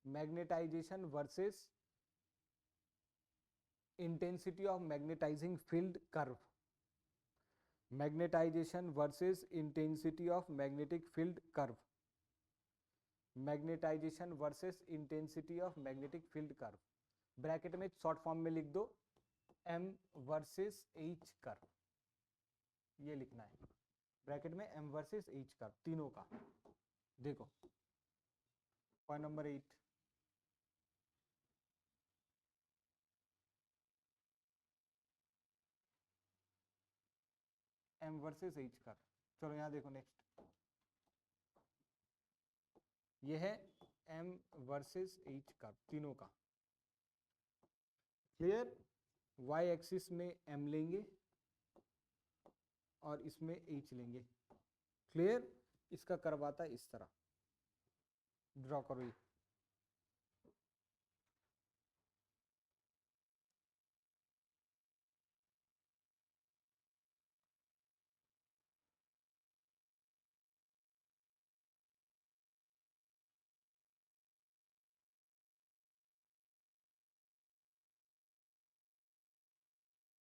magnetization versus intensity of magnetizing field curve. Magnetization versus intensity of magnetic field curve. Magnetization versus intensity of magnetic field curve, bracket में शॉर्ट फॉर्म में लिख दो m वर्सेस h कर्व, ये लिखना है ब्रैकेट में m वर्सेस h कर्व तीनों का। देखो point number 8, m versus h curve. चलो यहाँ देखो नेक्स्ट, ये है m वर्सेस h कर्व तीनों का। क्लियर, y एक्सिस में m लेंगे और इसमें h लेंगे। क्लियर, इसका कर्व आता है इस तरह, ड्रॉ करो ये।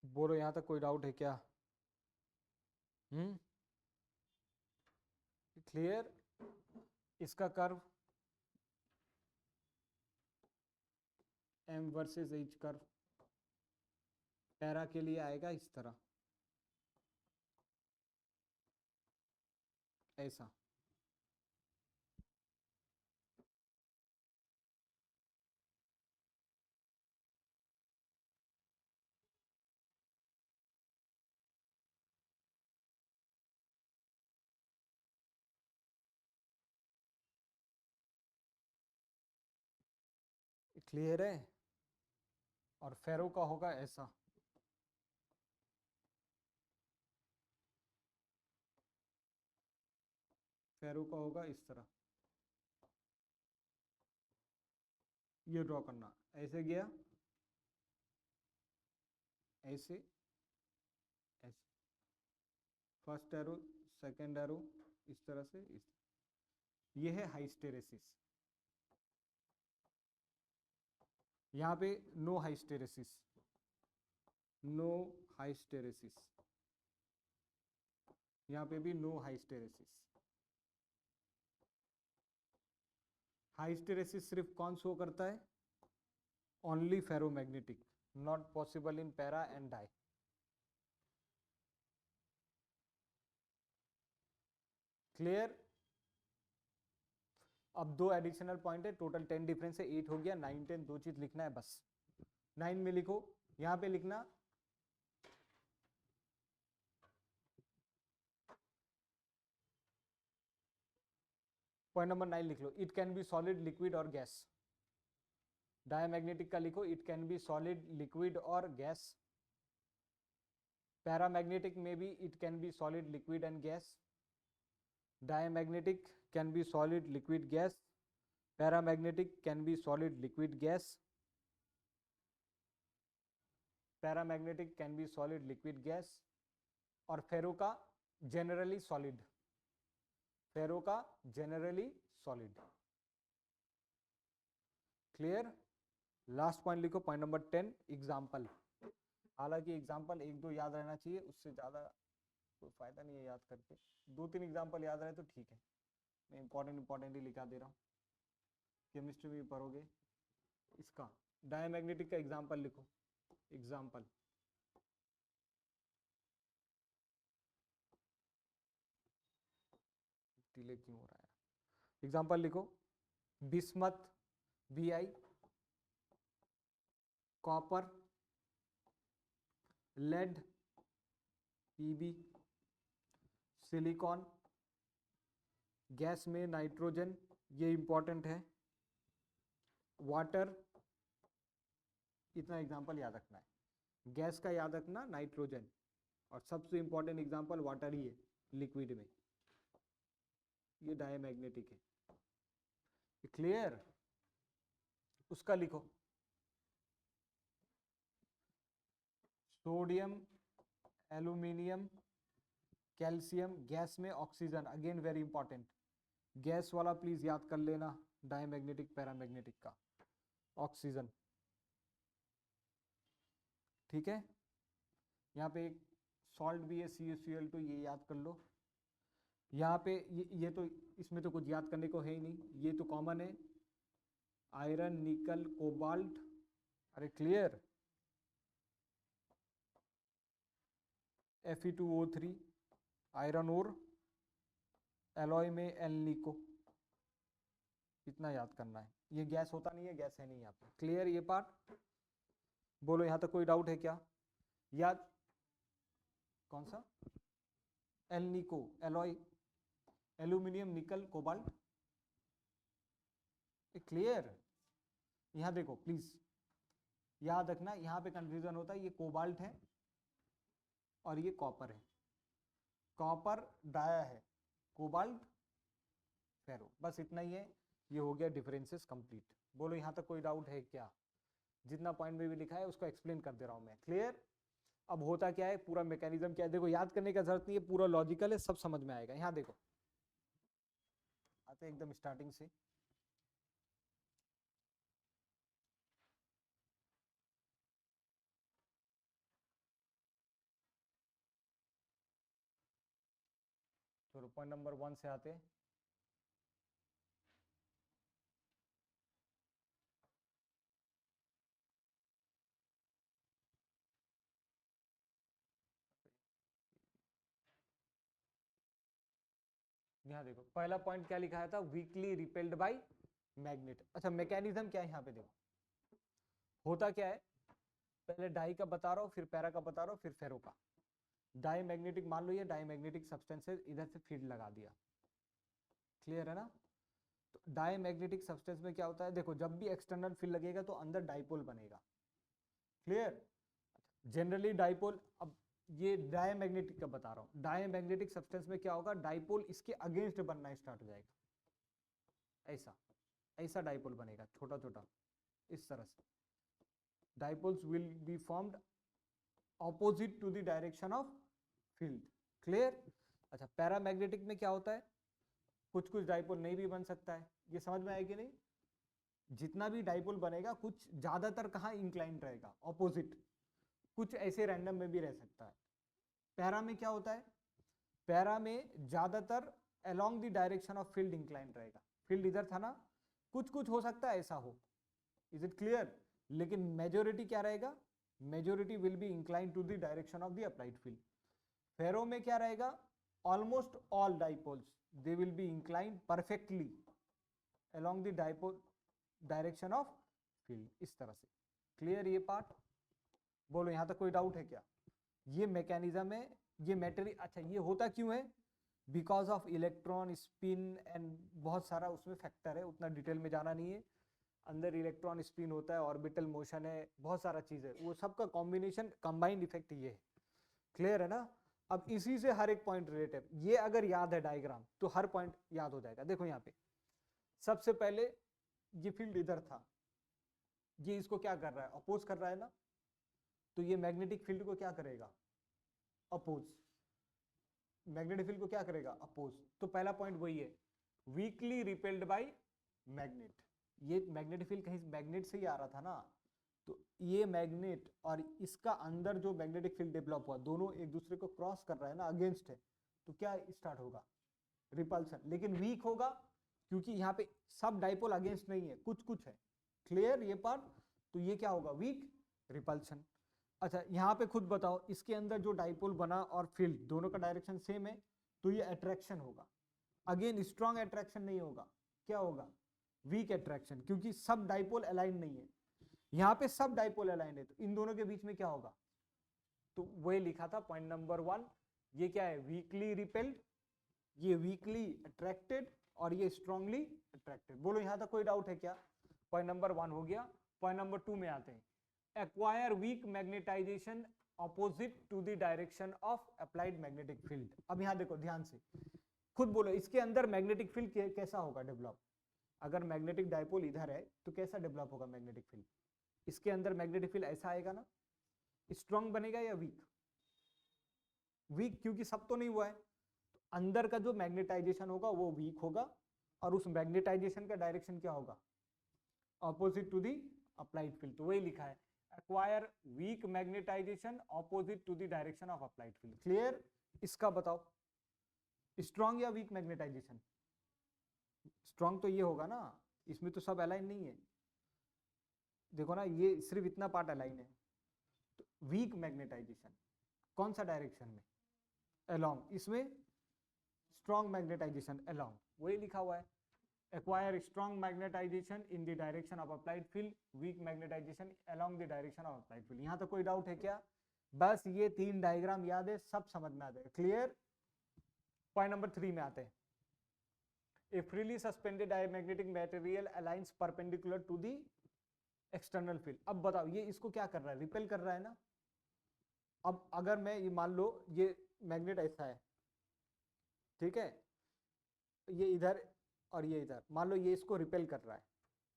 बोलो यहाँ तक कोई डाउट है क्या? क्लियर, इसका curve m versus h curve para के लिए आएगा इस तरह, ऐसा। क्लियर है, और फेरो का होगा ऐसा, फेरो का होगा इस तरह, ये ड्रॉ करना, ऐसे गया, ऐसे ऐसे, फर्स्ट एरो सेकंड एरो इस तरह से, इस ये है हाइस्टेरेसिस। यहाँ पे नो हाइस्टेरेसिस, नो हाइस्टेरेसिस, यहाँ पे भी नो हाइस्टेरेसिस। हाइस्टेरेसिस सिर्फ कौन शो करता है? Only ferromagnetic, not possible in para and dia. Clear, अब 2 एडिशनल पॉइंट है, टोटल 10 डिफरेंस है, 8 हो गया, 9 10 दो चीज लिखना है बस। 9 में लिखो, यहां पे लिखना पॉइंट नंबर 9 लिख लो, it can be solid liquid और गैस। डायमैग्नेटिक का लिखो, it can be solid liquid और गैस। पैरामैग्नेटिक में भी it can be solid liquid and gas. Diamagnetic can be solid liquid gas, paramagnetic can be solid liquid gas, paramagnetic can be solid liquid gas, और फेरो का जनरली सॉलिड, फेरो का generally solid. Clear, last point लिखो, पॉइंट नंबर 10 एग्जाम्पल। हालांकि एग्जाम्पल 1 2 याद रहना चाहिए, उससे ज़्यादा कोई फायदा नहीं है याद करके। 2 3 एग्जाम्पल याद रहे तो ठीक है, मैं इंपॉर्टेंट ही लिखा दे रहा हूँ, केमिस्ट्री में भी पढ़ोगे। इसका डायमैग्नेटिक का एग्जाम्पल लिखो, एग्जाम्पल डिले क्यों हो रहा है? एग्जाम्पल लिखो, bismuth Bi, copper, lead Pb, silicon, gas में नाइट्रोजन, ये इंपॉर्टेंट है, वाटर इतना एग्जाम्पल याद रखना है। गैस का याद रखना नाइट्रोजन, और सबसे इंपॉर्टेंट एग्जाम्पल वाटर ही है लिक्विड में, ये डायमैग्नेटिक है। क्लियर? उसका लिखो, सोडियम, एल्यूमिनियम, कैल्शियम, गैस में oxygen, again very important, gas वाला प्लीज याद कर लेना, डायमैग्नेटिक पैरामैग्नेटिक का, ऑक्सीजन। ठीक है, यहाँ पे एक सॉल्ट भी है CuCl2, ये याद कर लो। यहाँ पे ये तो इसमें तो कुछ याद करने को है ही नहीं, ये तो कॉमन है, आयरन, निकल, कोबाल्ट। अरे क्लियर? Fe2O3, आयरन और एलॉय में एल निको, इतना याद करना है। ये गैस होता नहीं है, गैस है नहीं यहाँ पे। क्लियर ये पार्ट? बोलो यहाँ तक कोई डाउट है क्या? याद कौन सा? एल निको, एलॉय, एल्यूमिनियम, निकल, कोबाल्ट। क्लियर? यहाँ देखो प्लीज याद रखना, यहाँ पे कंफ्यूजन होता है, ये कोबाल्ट है और ये कॉपर है, कॉपर डाया है, कोबाल्ट फेरो, बस इतना ही है। ये हो गया डिफरेंसेस कंप्लीट। बोलो यहाँ तक कोई डाउट है क्या? जितना पॉइंट में भी लिखा है उसको एक्सप्लेन कर दे रहा हूँ मैं। क्लियर? अब होता क्या है, पूरा मैकेनिज्म क्या है, देखो याद करने का जरूरत नहीं है, पूरा लॉजिकल है, सब समझ में आएगा। यहाँ देखो आते एकदम स्टार्टिंग से, चलो पॉइंट नंबर 1 से आते हैं। यहाँ देखो पहला पॉइंट क्या लिखा था, वीकली रिपेल्ड बाय मैग्नेट। अच्छा मैकेनिज्म क्या है यहाँ पे देखो, होता क्या है, पहले डाई का बता रहा हूँ, फिर पैरा का बता रहा हूँ, फिर फेरो का। डाई मैग्नेटिक मान लो, ये डाई मैग्नेटिक सब्सटेंस है, इधर से फील्ड लगा दिया। क्लियर है ना? तो डाई मैग्नेटिक सब्सटेंस में क्या होता है, देखो जब भी एक्सटर्नल फील्ड लगेगा तो अंदर डाइपोल बनेगा। क्लियर? जनरली डाइपोल, अब ये डायमैग्नेटिक का बता रहा हूँ, डायमैग्नेटिक सब्सटेंस में क्या होगा, डाइपोल इसके अगेंस्ट बनना स्टार्ट हो जाएगा, ऐसा ऐसा डाइपोल बनेगा, छोटा छोटा इस तरह से। Dipoles will be formed opposite to the direction of field. Clear? अच्छा पैरामैग्नेटिक में क्या होता है, कुछ कुछ डाइपोल नहीं भी बन सकता है, ये समझ में आएगी नहीं? जितना भी डाइपोल बनेगा कुछ ज्यादातर कहाँ इंक्लाइंड रहेगा, ऑपोजिट, कुछ ऐसे रैंडम में भी रह सकता है। पैरा में क्या होता है, पैरा में ज्यादातर along the direction of field inclined रहेगा, फील्ड इधर था ना, कुछ कुछ हो सकता है ऐसा हो। Is it clear? लेकिन मेजोरिटी क्या रहेगा, majority will be inclined to the direction of the applied field. Ferro में क्या रहेगा, almost all dipoles they will be inclined perfectly along the dipole direction of field, इस तरह से। क्लियर ये पार्ट? बोलो यहाँ तक कोई डाउट है क्या? ये मैकेनिज्म है, ये मैटेरियल। अच्छा ये होता क्यों है, because of electron spin and बहुत सारा उसमें फैक्टर है, उतना डिटेल में जाना नहीं है। अंदर इलेक्ट्रॉन स्पिन होता है, ऑर्बिटल मोशन है, बहुत सारा चीज है, वो सबका कॉम्बिनेशन कंबाइंड इफेक्ट ये है। क्लियर है ना? अब इसी से हर एक पॉइंट रिलेटेड, ये अगर याद है डायग्राम तो हर पॉइंट याद हो जाएगा। देखो यहाँ पे सबसे पहले ये फील्ड इधर था, ये इसको क्या कर रहा है, अपोज कर रहा है ना, तो ये मैग्नेटिक फील्ड को क्या करेगा, अपोज। मैग्नेटिक फील्ड को क्या करेगा, अपोज। तो पहला पॉइंट वही है, वीकली रिपेल्ड बाय मैग्नेट। ये मैग्नेटिक फील्ड कहीं मैग्नेट से ही आ रहा था ना, तो ये मैग्नेट और इसका अंदर जो मैग्नेटिक फील्ड डेवलप हुआ, दोनों एक दूसरे को क्रॉस कर रहा है ना, अगेंस्ट है, तो क्या स्टार्ट होगा, रिपल्सन। लेकिन वीक होगा क्योंकि यहाँ पे सब डाइपोल अगेंस्ट नहीं है, कुछ कुछ है। क्लियर ये पार्ट? तो ये क्या होगा, वीक रिपल्सन। अच्छा यहाँ पे खुद बताओ, इसके अंदर जो डाइपोल बना और फील्ड दोनों का डायरेक्शन सेम है, तो ये अट्रैक्शन होगा। अगेन स्ट्रॉन्ग अट्रैक्शन नहीं होगा, क्या होगा, वीक अट्रैक्शन, क्योंकि सब डाइपोल अलाइन नहीं है। यहाँ पे सब डाइपोल अलाइन है, तो इन दोनों के बीच में क्या होगा, तो वही लिखा था पॉइंट नंबर 1। ये क्या है, वीकली रिपेल्ड, ये वीकली अट्रैक्टेड, और ये स्ट्रांगली अट्रैक्टेड। बोलो यहाँ तक कोई डाउट है क्या? पॉइंट नंबर 1 हो गया। पॉइंट नंबर 2 में आते हैं। Acquire weak magnetization opposite to the direction of applied magnetic field. अब यहां देखो ध्यान से, खुद बोलो इसके अंदर मैग्नेटिक फील्ड कैसा होगा डेवलप। अगर मैग्नेटिक डायपोल इधर है तो कैसा डेवलप होगा मैग्नेटिक फील्ड, इसके अंदर मैग्नेटिक फील्ड ऐसा आएगा ना, स्ट्रांग बनेगा या वीक? वीक, क्योंकि सब तो नहीं हुआ है, तो अंदर का जो मैग्नेटाइजेशन होगा वो वीक होगा, और उस मैग्नेटाइजेशन का डायरेक्शन क्या होगा, opposite to the applied field. तो वही लिखा है, acquire weak magnetization opposite to the direction of applied field. Clear? इसका बताओ, स्ट्रांग या वीक मैग्नेटाइजेशन? स्ट्रांग तो ये होगा ना, इसमें तो सब अलाइन नहीं है, देखो ना ये सिर्फ इतना पार्ट अलाइन है। तो वीक मैग्नेटाइजेशन कौन सा डायरेक्शन में, अलोंग, इसमें स्ट्रांग मैग्नेटाइजेशन अलोंग, वही लिखा हुआ है, acquire strong magnetization in the direction of applied field, weak magnetization along the direction of applied field. यहां तो कोई डाउट है क्या? बस ये 3 डायग्राम याद है, सब समझ में आ जाएगा। क्लियर? पॉइंट नंबर 3 में आते हैं। A freely suspended diamagnetic material aligns perpendicular to the external field। अब बताओ ये इसको क्या कर रहा है, रिपेल कर रहा है ना। अब अगर मैं ये मान लो ये मैग्नेट ऐसा है, ठीक है, ये इधर और ये इधर, मान लो ये इसको रिपेल कर रहा है,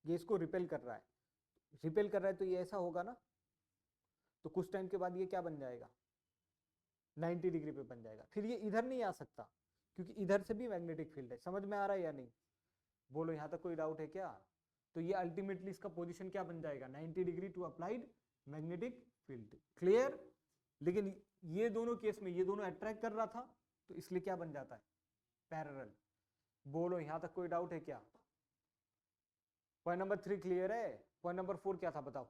ये इसको रिपेल कर रहा है, रिपेल कर रहा है तो ये ऐसा होगा ना, तो कुछ टाइम के बाद ये क्या बन जाएगा, 90 डिग्री पे बन जाएगा। फिर ये इधर नहीं आ सकता क्योंकि इधर से भी मैग्नेटिक फील्ड है। समझ में आ रहा है या नहीं? बोलो यहां तक कोई डाउट है क्या? तो ये अल्टीमेटली इसका पोजीशन क्या बन जाएगा, 90 degree to applied magnetic field. Clear? लेकिन ये दोनों केस में ये दोनों अट्रैक्ट कर रहा था, तो इसलिए क्या बन जाता है, पैरेलल। बोलो यहां तक कोई डाउट है क्या? पॉइंट नंबर 3 क्लियर है? पॉइंट नंबर 4 क्या था बताओ?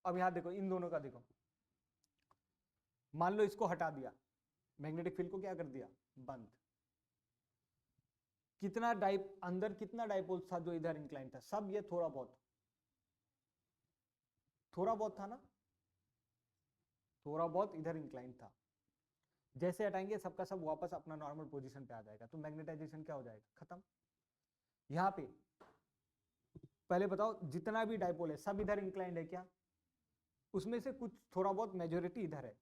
अब यहां देखो, इन दोनों का देखो, मान लो इसको हटा दिया, मैग्नेटिक फील्ड को क्या कर दिया, बंद। कितना अंदर कितना डाइपोल था जो इधर इंक्लाइन था, सब ये थोड़ा बहुत था ना, थोड़ा बहुत इधर इंक्लाइन था। जैसे हटाएंगे सबका सब वापस अपना नॉर्मल पोजीशन पे आ जाएगा, तो मैग्नेटाइजेशन क्या हो जाएगा, खत्म। यहां पे पहले बताओ, जितना भी डाइपोल है सब इधर इंक्लाइंड है क्या? उसमें से कुछ थोड़ा बहुत मेजोरिटी इधर है,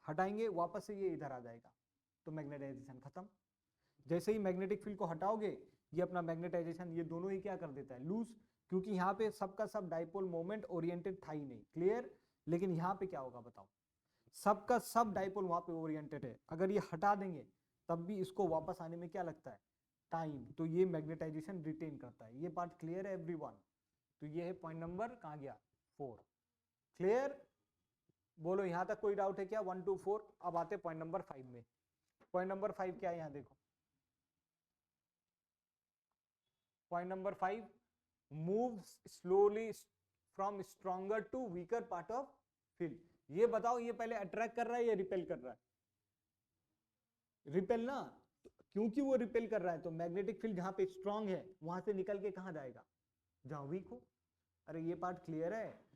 हटाएंगे वापस से ये इधर आ जाएगा, तो मैग्नेटाइजेशन खत्म। जैसे ही मैग्नेटिक फील्ड को हटाओगे, ये अपना मैग्नेटाइजेशन ये दोनों ही क्या कर देता है, लूज, क्योंकि यहाँ पे सबका सब डाइपोल मोमेंट ओरिएंटेड था ही नहीं। क्लियर? लेकिन यहाँ पे क्या होगा बताओ, सबका सब डाइपोल वहां पे ओरिएंटेड है, अगर ये हटा देंगे तब भी इसको वापस आने में क्या लगता है, टाइम, तो ये मैग्नेटाइजेशन रिटेन करता है। ये पार्ट क्लियर है एवरीवन? तो ये है पॉइंट नंबर कहाँ गया, 4। क्लियर? बोलो यहां तक कोई डाउट है क्या, 1 to 4? अब आते पॉइंट नंबर 5 में। पॉइंट नंबर 5 क्या है, यहां देखो, point number 5, move slowly from stronger to weaker part of field. ये बताओ, ये पहले अट्रैक्ट कर रहा है या रिपेल कर रहा है? रिपेल ना, तो क्योंकि वो रिपेल कर रहा है तो मैग्नेटिक फील्ड जहां पे स्ट्रांग है वहां से निकल के कहां जाएगा, जहां वीक हो। अरे ये पार्ट क्लियर है?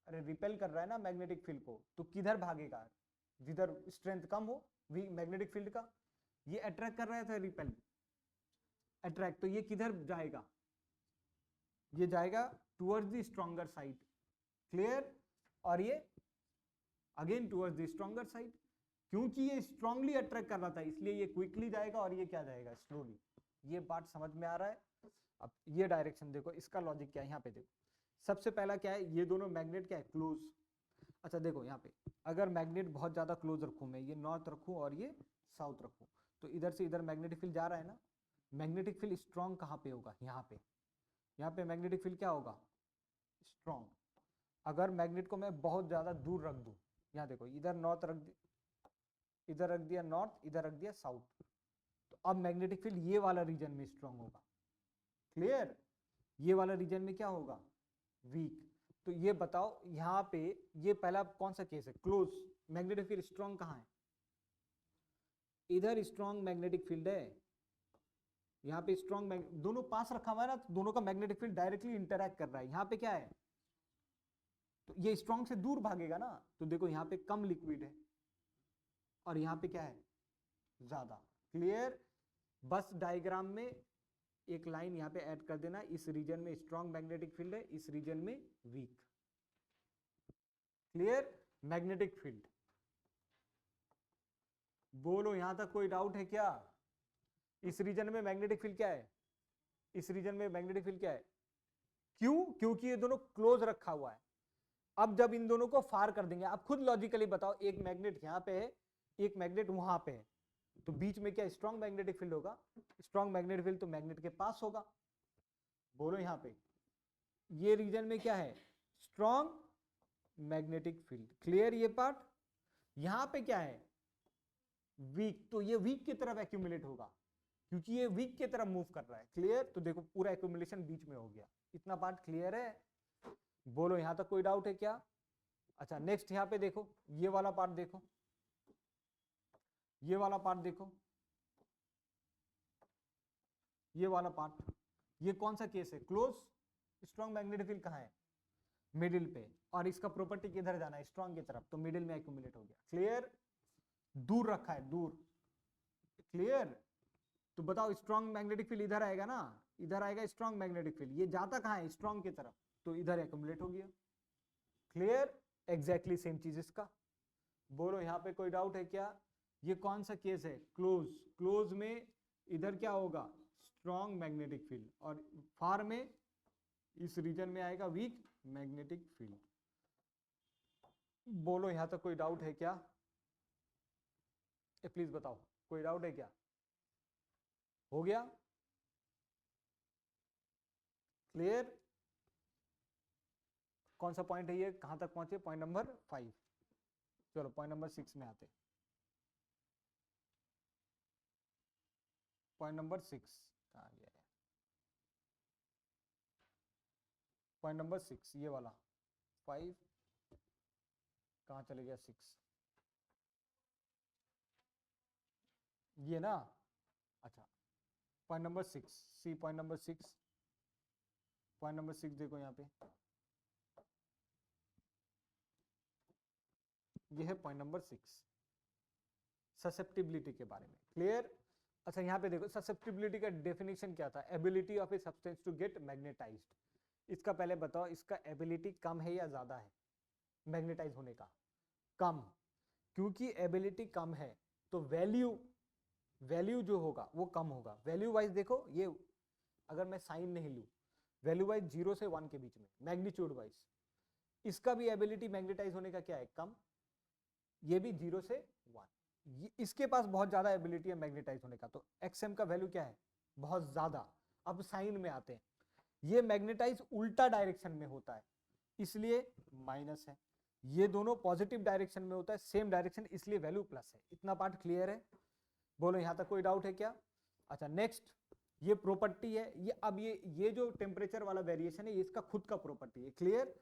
अरे रिपेल कर रहा है ना मैग्नेटिक फील्ड को, तो किधर भागेगा, जिधर स्ट्रेंथ कम हो मैग्नेटिक फील्ड का। ये अट्रैक्ट कर रहा था, रिपेल, अट्रैक्ट, तो ये किधर जाएगा, ये जाएगा towards the stronger side. Clear? और ये again towards the stronger side, क्योंकि ये स्ट्रांगली अट्रैक्ट कर रहा था इसलिए ये क्विकली जाएगा, और ये क्या जाएगा, स्लोली। ये बात समझ में आ रहा है? अब ये डायरेक्शन देखो, इसका लॉजिक क्या है, यहाँ पे देखो, सबसे पहला क्या है, ये दोनों मैग्नेट क्या है, क्लोज। अच्छा देखो यहाँ पे, अगर मैग्नेट बहुत ज्यादा क्लोज रखूं मैं, ये नॉर्थ रखूं और ये साउथ रखूं, तो इधर से इधर मैग्नेटिक फील्ड जा रहा है ना, मैग्नेटिक फील्ड स्ट्रांग कहाँ पे होगा, यहाँ पे। यहाँ पे मैग्नेटिक फील्ड क्या होगा, स्ट्रांग। अगर मैग्नेट को मैं बहुत ज्यादा दूर रख दूं, यहाँ देखो इधर नॉर्थ रख दी, इधर रख दिया नॉर्थ, इधर रख दिया साउथ, तो अब मैग्नेटिक फील्ड ये वाला रीजन में स्ट्रांग होगा। क्लियर? ये वाला रीजन में क्या होगा, वीक। तो ये बताओ यहाँ पे, ये पहला कौन सा केस है, क्लोज, मैग्नेटिक फील्ड स्ट्रांग कहाँ है, इधर स्ट्रांग मैग्नेटिक फील्ड है, यहाँ पे स्ट्रांग, दोनों पास रखा हुआ है ना, तो दोनों का मैग्नेटिक फील्ड डायरेक्टली इंटरैक्ट कर रहा है। यहाँ पे क्या है, तो ये स्ट्रांग से दूर भागेगा ना, तो देखो यहाँ पे कम लिक्विड है और यहाँ पे क्या है, ज्यादा। क्लियर? बस डायग्राम में एक लाइन यहाँ पे ऐड कर देना, इस रीजन में स्ट्रॉन्ग मैग्नेटिक फील्ड है, इस रीजन में वीक। क्लियर? Magnetic field. बोलो यहां तक कोई डाउट है क्या? इस रीजन में मैग्नेटिक फील्ड क्या है? इस रीजन में मैग्नेटिक फील्ड क्या है? क्यों? क्योंकि ये दोनों क्लोज रखा हुआ है। अब जब इन दोनों को फार कर देंगे, आप खुद लॉजिकली बताओ, एक मैग्नेट यहां पे है, एक मैग्नेट वहां पे है, तो बीच में क्या स्ट्रॉन्ग मैग्नेटिक फील्ड होगा? स्ट्रॉन्ग मैग्नेटिक फील्ड तो मैग्नेट के पास होगा। बोलो यहां पे ये रीजन में क्या है? Strong magnetic field. क्लियर ये पार्ट? यहां पे क्या है? वीक। तो ये वीक की तरफ एक्यूमुलेट होगा क्योंकि ये वीक की तरफ मूव कर रहा है। क्लियर? तो देखो पूरा एक्यूमुलेशन बीच में हो गया। इतना पार्ट क्लियर है? बोलो यहां तक कोई डाउट है क्या? अच्छा नेक्स्ट यहां पे देखो, ये वाला पार्ट देखो, ये वाला पार्ट देखो, ये वाला पार्ट, ये कौन सा केस है? क्लोज। स्ट्रॉन्ग मैग्नेटिक फील्ड कहां है? मिडिल पे, और इसका प्रॉपर्टी किधर जाना है? स्ट्रॉन्ग की तरफ, तो मिडिल में एक्यूमुलेट हो गया। क्लियर? दूर रखा है, दूर। क्लियर? तो बताओ स्ट्रॉन्ग मैग्नेटिक फील्ड इधर आएगा ना, इधर आएगा स्ट्रॉन्ग मैग्नेटिक फील्ड, ये जाता कहां है? स्ट्रॉन्ग की तरफ, तो इधर एक्यूमुलेट हो गया। क्लियर? एग्जैक्टली सेम चीज इसका। बोलो यहां पे कोई डाउट है क्या? ये कौन सा केस है? क्लोज। क्लोज में इधर क्या होगा? स्ट्रॉन्ग मैग्नेटिक फील्ड, और फार में इस रीजन में आएगा वीक मैग्नेटिक फील्ड। बोलो यहां तक कोई डाउट है क्या? प्लीज बताओ, कोई डाउट है क्या? हो गया? क्लियर? कौन सा पॉइंट है ये? कहां तक पहुंचे? Point number 5। चलो पॉइंट नंबर 6 में आते। पॉइंट नंबर 6 कहां गया है? पॉइंट नंबर 6 ये वाला। 5 कहां चले गया? 6 ये ना। अच्छा point number 6, see point number 6। Point number 6 देखो यहाँ पे, ये है पॉइंट नंबर 6, ससेप्टिबिलिटी के बारे में। क्लियर? अच्छा यहाँ पे देखो, ससेप्टिबिलिटी का डेफिनेशन क्या था? Ability of a substance to get magnetized. इसका पहले बताओ, इसका एबिलिटी कम है या ज्यादा है मैग्नेटाइज होने का? कम। क्योंकि एबिलिटी कम है तो वैल्यू जो होगा वो कम होगा। वैल्यू वाइज देखो, ये अगर मैं साइन नहीं लूं, वैल्यू वाइज 0 से 1 के बीच में, मैग्नीट्यूड वाइज इसका भी एबिलिटी मैग्नेटाइज होने का क्या है? कम। ये भी 0 से 1, इसके पास बहुत ज्यादा एबिलिटी है मैग्नेटाइज होने का, तो एक्सएम का वैल्यू क्या है? बहुत ज्यादा। अब साइन में आते हैं, ये मैग्नेटाइज उल्टा डायरेक्शन में होता है इसलिए माइनस है, ये दोनों पॉजिटिव डायरेक्शन में होता है, सेम डायरेक्शन, इसलिए वैल्यू प्लस है। इतना पार्ट क्लियर है? बोलो यहां तक कोई डाउट है क्या? अच्छा नेक्स्ट, ये प्रॉपर्टी है, ये अब ये जो टेम्परेचर वाला वेरिएशन है, ये इसका खुद का प्रॉपर्टी है। क्लियर?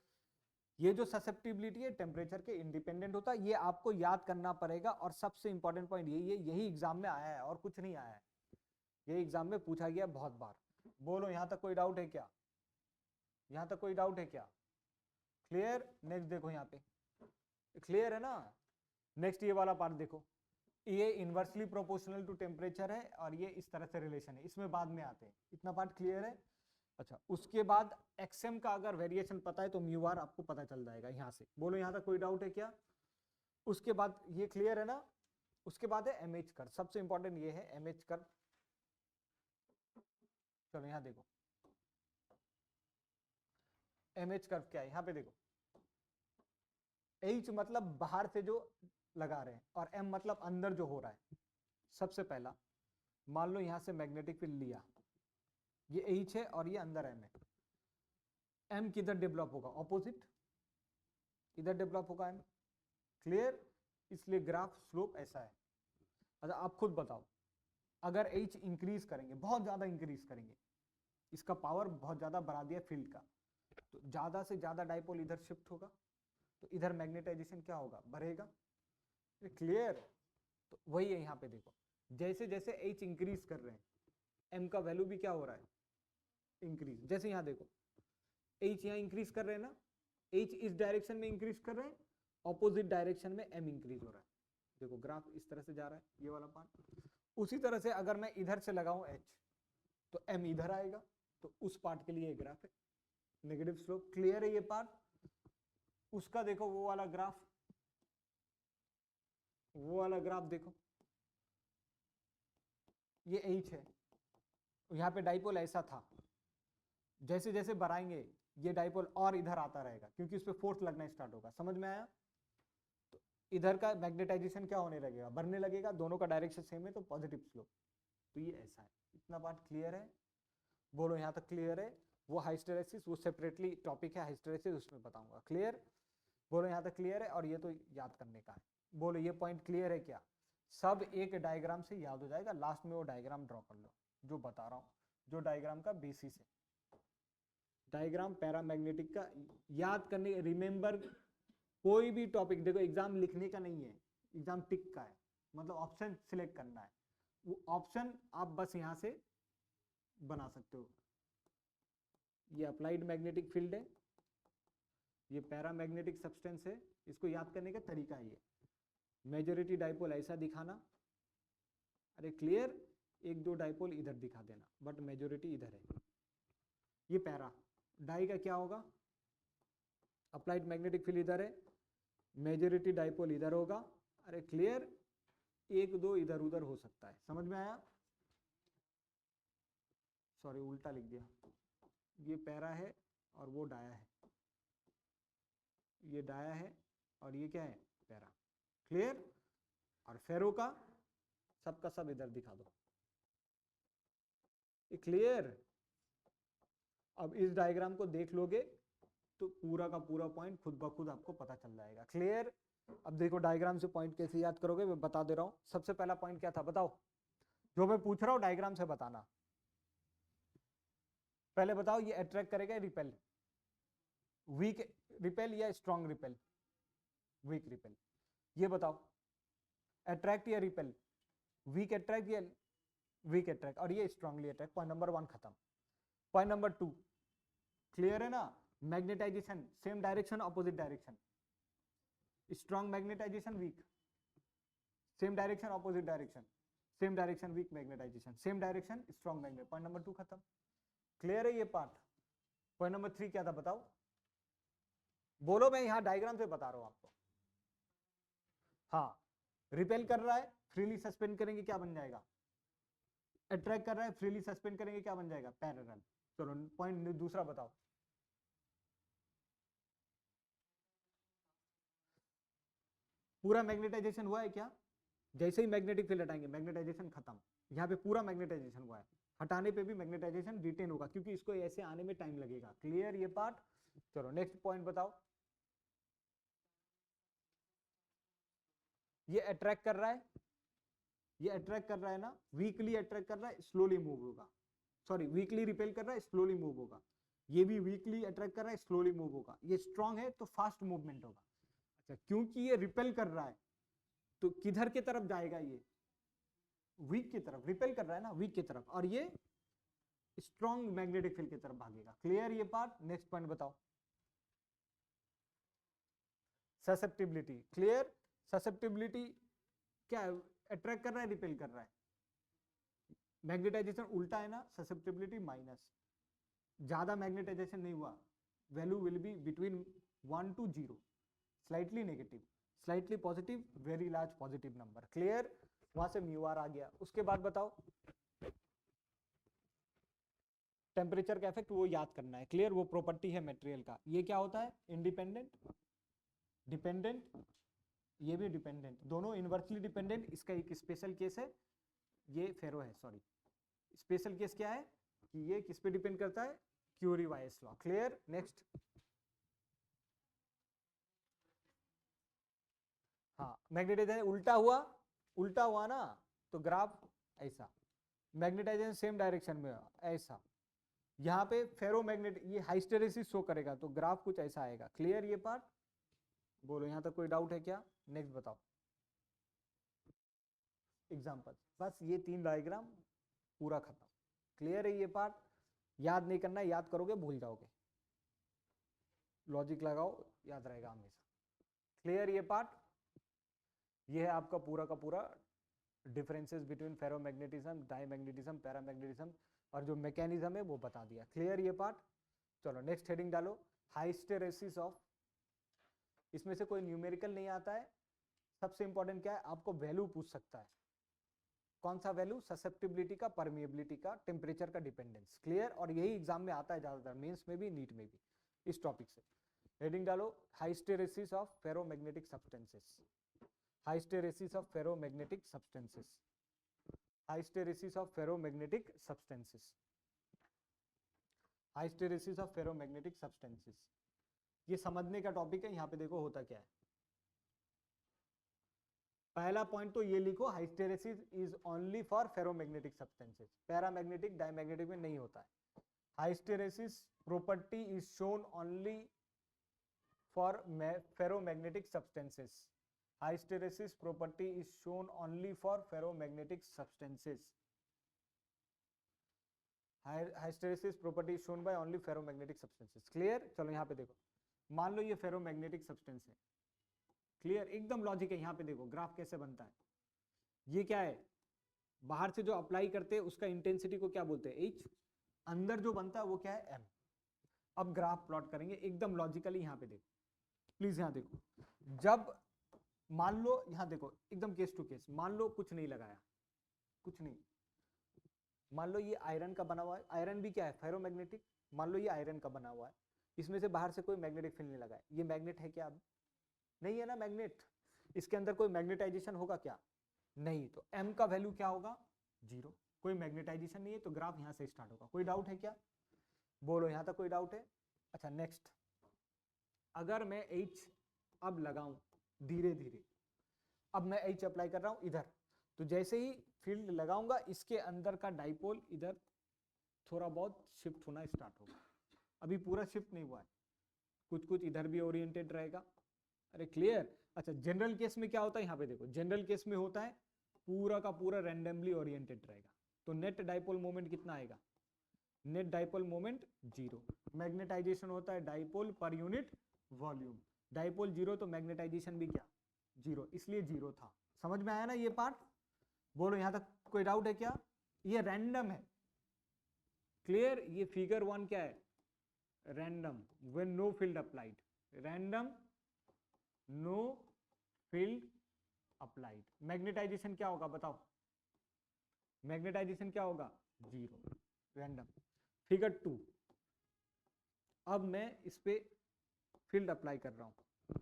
ये जो ससेप्टिबिलिटी है टेम्परेचर के इंडिपेंडेंट होता है, ये आपको याद करना पड़ेगा, और सबसे इंपॉर्टेंट पॉइंट यही है, यही एग्जाम में आया है और कुछ नहीं आया है, यही एग्जाम में पूछा गया बहुत बार। बोलो यहां तक कोई डाउट है क्या? यहां तक कोई डाउट है क्या? क्लियर? नेक्स्ट देखो यहाँ पे, क्लियर है ना? नेक्स्ट ये वाला पार्ट देखो, ये इनवर्सली प्रोपोर्शनल टू टेम्परेचर है और ये इस तरह से रिलेशन है, इसमें बाद में आते हैं। इतना पार्ट क्लियर है? अच्छा उसके बाद एक्सएम का अगर वेरिएशन पता है तो म्यू आर आपको पता चल जाएगा यहां से। बोलो यहां तक कोई डाउट है क्या? उसके बाद ये क्लियर है ना? उसके बाद है एमएच कर्व, सबसे इंपॉर्टेंट ये है एमएच कर्व। चलो यहां देखो एमएच कर्व क्या है, यहां पे देखो, एच मतलब बाहर से जो लगा रहे हैं और एम मतलब अंदर जो हो रहा है। सबसे पहला मान लो यहां से मैग्नेटिक फील्ड लिया, ये एच है और ये अंदर एम है, एम किधर डेवलप होगा? ऑपोजिट, इधर डेवलप होगा एम। क्लियर? इसलिए ग्राफ स्लोप ऐसा है। अच्छा आप खुद बताओ, अगर एच इंक्रीज करेंगे, बहुत ज्यादा इंक्रीज करेंगे, इसका पावर बहुत ज्यादा बढ़ा दिया फील्ड का, तो ज्यादा से ज्यादा डाइपोल इधर शिफ्ट होगा, तो इधर मैग्नेटाइजेशन क्या होगा? बढ़ेगा। क्लियर? तो वही है यहाँ पे देखो, जैसे जैसे एच इंक्रीज कर रहे हैं, एम का वैल्यू भी क्या हो रहा है? इंक्रीज। जैसे यहाँ देखो एच यहाँ इंक्रीज कर रहे हैं ना, एच इस डायरेक्शन में इंक्रीज कर रहे हैं, ऑपोजिट डायरेक्शन में एम इंक्रीज हो रहा है। देखो ग्राफ इस तरह से जा रहा है, ये वाला पार्ट। उसी तरह से अगर मैं इधर से लगाऊं H तो M इधर आएगा, तो उस पार्ट के लिए ये ग्राफ है नेगेटिव स्लोप। क्लियर है ये पार्ट? उसका देखो वो वाला ग्राफ, वो वाला ग्राफ देखो, ये H है, यहाँ पे डाइपोल ऐसा था, जैसे जैसे बढ़ाएंगे ये डाइपोल और इधर आता रहेगा क्योंकि उस पर फोर्स लगना स्टार्ट होगा। समझ में आया? तो इधर का मैग्नेटाइजेशन क्या होने लगेगा, बढ़ने लगेगा, दोनों का डायरेक्शन सेम है तो पॉजिटिव स्लोप। तो ये ऐसा है। इतना पार्ट क्लियर है? बोलो यहाँ तक क्लियर है? वो हाइस्टेरेसिस वो सेपरेटली टॉपिक है, हाइस्टेरेसिस उसमें बताऊंगा। क्लियर? बोलो यहाँ तक क्लियर है? और ये तो याद करने का है। बोलो ये पॉइंट क्लियर है क्या? सब एक डायग्राम से याद हो जाएगा, लास्ट में वो डायग्राम ड्रॉ कर लो जो बता रहा हूँ, जो डायग्राम का बेसिस है। डायग्राम पैरामैग्नेटिक का याद करने, रिमेंबर कोई भी टॉपिक देखो, एग्जाम लिखने का नहीं है, एग्जाम टिक का है, मतलब ऑप्शन सिलेक्ट करना है। वो ऑप्शन आप बस यहां से बना सकते हो। ये अप्लाइड मैग्नेटिक फील्ड है, ये पैरामैग्नेटिक सब्सटेंस है। इसको याद करने का तरीका है ये, मेजॉरिटी डाइपोल ऐसा दिखाना, अरे क्लियर, एक दो डाइपोल इधर दिखा देना, बट मेजॉरिटी इधर है। ये पैरा डाई का क्या होगा, अप्लाइड मैग्नेटिक फील्ड इधर है, मेजॉरिटी डाइपोल इधर होगा। अरे क्लियर, एक दो इधर उधर हो सकता है। समझ में आया? सॉरी उल्टा लिख दिया, ये पैरा है और वो डाया है, ये डाया है और ये क्या है, पैरा। क्लियर? और फेरो का सबका सब इधर दिखा दो। ये क्लियर? अब इस डायग्राम को देख लोगे तो पूरा का पूरा पॉइंट खुद ब खुद आपको पता चल जाएगा। क्लियर? अब देखो डायग्राम से पॉइंट कैसे याद करोगे, मैं बता दे रहा हूं। सबसे पहला पॉइंट क्या था बताओ, जो मैं पूछ रहा हूं डायग्राम से बताना। पहले बताओ ये अट्रैक्ट करेगा रिपेल, वीक रिपेल या स्ट्रॉन्ग रिपेल? Weak repel. ये बताओ अट्रैक्ट या रिपेल, वीक अट्रैक्ट या वीक अट्रैक्ट, और ये स्ट्रांगली अट्रैक्ट। पॉइंट नंबर 1 खत्म। पॉइंट नंबर 2 क्लियर है ना, magnetization same direction opposite direction, strong magnetization weak, same direction opposite direction, same direction weak magnetization, same direction strong magnet. Point number 2 खत्म। क्लियर है ये पार्ट? पॉइंट नंबर 3 क्या था बताओ, बोलो, मैं यहां डायग्राम से बता रहा हूं आपको। हाँ, रिपेल कर रहा है, फ्रीली सस्पेंड करेंगे क्या बन जाएगा, अट्रैक्ट कर रहा है, फ्रीली सस्पेंड करेंगे क्या बन जाएगा, पैरेलल। चलो पॉइंट दूसरा बताओ, पूरा मैग्नेटाइजेशन हुआ है क्या? जैसे ही मैग्नेटिक फील्ड हटाएंगे मैग्नेटाइजेशन खत्म। यहाँ पे पूरा मैग्नेटाइजेशन हुआ है, हटाने पे भी मैग्नेटाइजेशन रिटेन होगा क्योंकि इसको ऐसे आने में टाइम लगेगा। क्लियर ये पार्ट? चलो नेक्स्ट पॉइंट बताओ, ये अट्रैक्ट कर रहा है, ये अट्रैक्ट कर रहा है ना, वीकली अट्रैक्ट कर रहा है, स्लोली मूव होगा। सॉरी, वीकली रिपेल कर रहा है, स्लोली मूव होगा। ये भी वीकली अट्रैक्ट कर रहा है, स्लोली मूव होगा। ये स्ट्रांग है तो फास्ट मूवमेंट होगा। अच्छा, क्योंकि ये रिपेल कर रहा है तो किधर की तरफ जाएगा, ये वीक की तरफ, रिपेल कर रहा है ना वीक की तरफ, और ये स्ट्रॉन्ग मैग्नेटिक फील्ड की तरफ भागेगा। क्लियर ये पार्ट? नेक्स्ट पॉइंट बताओ, ससेप्टिबिलिटी। क्लियर? ससेप्टिबिलिटी क्या है, अट्रैक्ट कर रहा है, रिपेल कर रहा है, मैग्नेटाइजेशन उल्टा है ना, ससेप्टिबिलिटी माइनस, ज्यादा मैग्नेटाइजेशन नहीं हुआ, value will be between 1 to 0, slightly negative, slightly positive, very large positive number. Clear? वहां से म्यू आर आ गया। उसके बाद बताओ टेम्परेचर का इफेक्ट, वो याद करना है। क्लियर? वो प्रॉपर्टी है मटेरियल का। ये क्या होता है, इंडिपेंडेंट, डिपेंडेंट, ये भी डिपेंडेंट, दोनों इनवर्सली डिपेंडेंट। इसका एक स्पेशल केस है, ये फेरो है, सॉरी, स्पेशल केस क्या है कि ये किस पे डिपेंड करता है, क्यूरी-वायस लॉ। क्लियर? नेक्स्ट, हाँ, मैग्नेटाइजेशन उल्टा हुआ, उल्टा हुआ ना तो ग्राफ ऐसा, मैग्नेटाइजेशन सेम डायरेक्शन में ऐसा, यहाँ पे फेरोमैग्नेट, ये हाइस्टेरेसिस शो करेगा तो ग्राफ कुछ ऐसा आएगा। क्लियर ये पार्ट? बोलो यहाँ तक कोई डाउट है क्या? नेक्स्ट बताओ एग्जाम्पल। बस ये 3 डायग्राम पूरा खत्म। क्लियर है ये पार्ट? याद नहीं करना, याद करोगे भूल जाओगे, लॉजिक लगाओ, याद रहेगा हमेशा। क्लियर ये पार्ट? ये है आपका पूरा का पूरा डिफरेंसेस बिटवीन फेरोमैग्नेटिज्म, डाईमैग्नेटिज्म, पैरामैग्नेटिज्म और जो मैकेनिज्म है वो बता दिया। क्लियर ये पार्ट? चलो नेक्स्ट हेडिंग डालो, हाइस्टेरेसिस ऑफ। इसमें से कोई न्यूमेरिकल नहीं आता है, सबसे इंपॉर्टेंट क्या है, आपको वैल्यू पूछ सकता है। कौन सा वैल्यू? ससेप्टिबिलिटी का, परमिएबिलिटी का, टेम्परेचर का डिपेंडेंस। क्लियर? और यही एग्जाम में आता है ज्यादातर, मेंस में भी, नीट में भी, इस टॉपिक से। हेडिंग डालो, hysteresis of ferromagnetic substances. Hysteresis of ferromagnetic substances. Hysteresis of ferromagnetic substances. Hysteresis of ferromagnetic substances. ये समझने का टॉपिक है। यहाँ पे देखो होता क्या है। पहला पॉइंट तो ये लिखो, hysteresis is only for ferromagnetic substances, paramagnetic diamagnetic में नहीं होता है। Hysteresis property is shown only for ferromagnetic substances. Hysteresis property is shown only for ferromagnetic substances. Hysteresis property is shown by only ferromagnetic substances. Clear? चलो यहाँ पे देखो, मान लो ये फेरोमैग्नेटिक सब्सटेंस है। क्लियर? एकदम लॉजिक है। यहाँ पे देखो ग्राफ कैसे बनता है। ये क्या है, बाहर से जो अप्लाई करते हैं उसका इंटेंसिटी को क्या बोलते हैं? H। अंदर जो बनता है वो क्या है? M। अब ग्राफ प्लॉट करेंगे एकदम लॉजिकली। यहाँ पे देखो प्लीज, यहाँ देखो, जब मान लो, यहाँ देखो एकदम केस टू केस, मान लो कुछ नहीं लगाया, कुछ नहीं, मान लो ये आयरन का बना हुआ है। आयरन भी क्या है? फेरोमैग्नेटिक। मान लो ये आयरन का बना हुआ है, इसमें से बाहर से कोई मैग्नेटिक फील्ड नहीं लगाया। ये मैग्नेट है क्या? अब नहीं है ना मैग्नेट। इसके अंदर कोई मैग्नेटाइजेशन होगा क्या? नहीं। तो m का वैल्यू क्या होगा? 0। कोई मैग्नेटाइजेशन नहीं है तो ग्राफ यहां से स्टार्ट होगा। कोई डाउट है क्या? बोलो, यहां तक कोई डाउट है? अच्छा नेक्स्ट, अगर मैं H अब लगाऊं धीरे धीरे, अब मैं H अप्लाई कर रहा हूं इधर, तो जैसे ही फील्ड लगाऊंगा इसके अंदर का डाइपोल इधर थोड़ा बहुत शिफ्ट होना स्टार्ट होगा। अभी पूरा शिफ्ट नहीं हुआ है, कुछ कुछ इधर भी ओरिएंटेड रहेगा। अरे क्लियर? अच्छा जनरल केस में क्या होता है? यहाँ पे देखो, जनरल केस में होता है पूरा का पूरा रैंडमली ओरिएंटेड रहेगा। तो नेट डाइपोल मोमेंट कितना आएगा? Net dipole moment 0। मैग्नेटाइजेशन होता है dipole per unit volume. Dipole 0 तो मैग्नेटाइजेशन भी क्या? 0, इसलिए 0 था। समझ में आया ना ये पार्ट? बोलो यहाँ तक कोई डाउट है क्या? ये रैंडम है। क्लियर? ये फिगर 1 क्या है? Random when no field applied. Random no field applied. Magnetization क्या होगा बताओ? मैग्नेटाइजेशन क्या होगा? 0। रैंडम। फिगर 2, अब मैं इस पे फील्ड अप्लाई कर रहा हूं।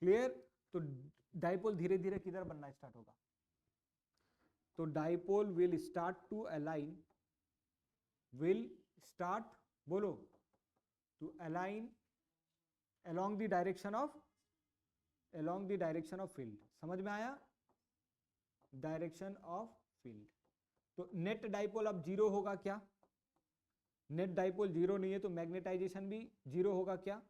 क्लियर? तो डाइपोल धीरे धीरे किधर बनना स्टार्ट होगा? तो dipole will start to align, will start, बोलो, to align along the direction of, along the direction of field। समझ में आया? Direction of field. तो नेट डाइपोल अब 0 होगा क्या? नेट डाइपोल 0 नहीं है तो मैग्नेटाइजेशन भी 0 होगा क्या?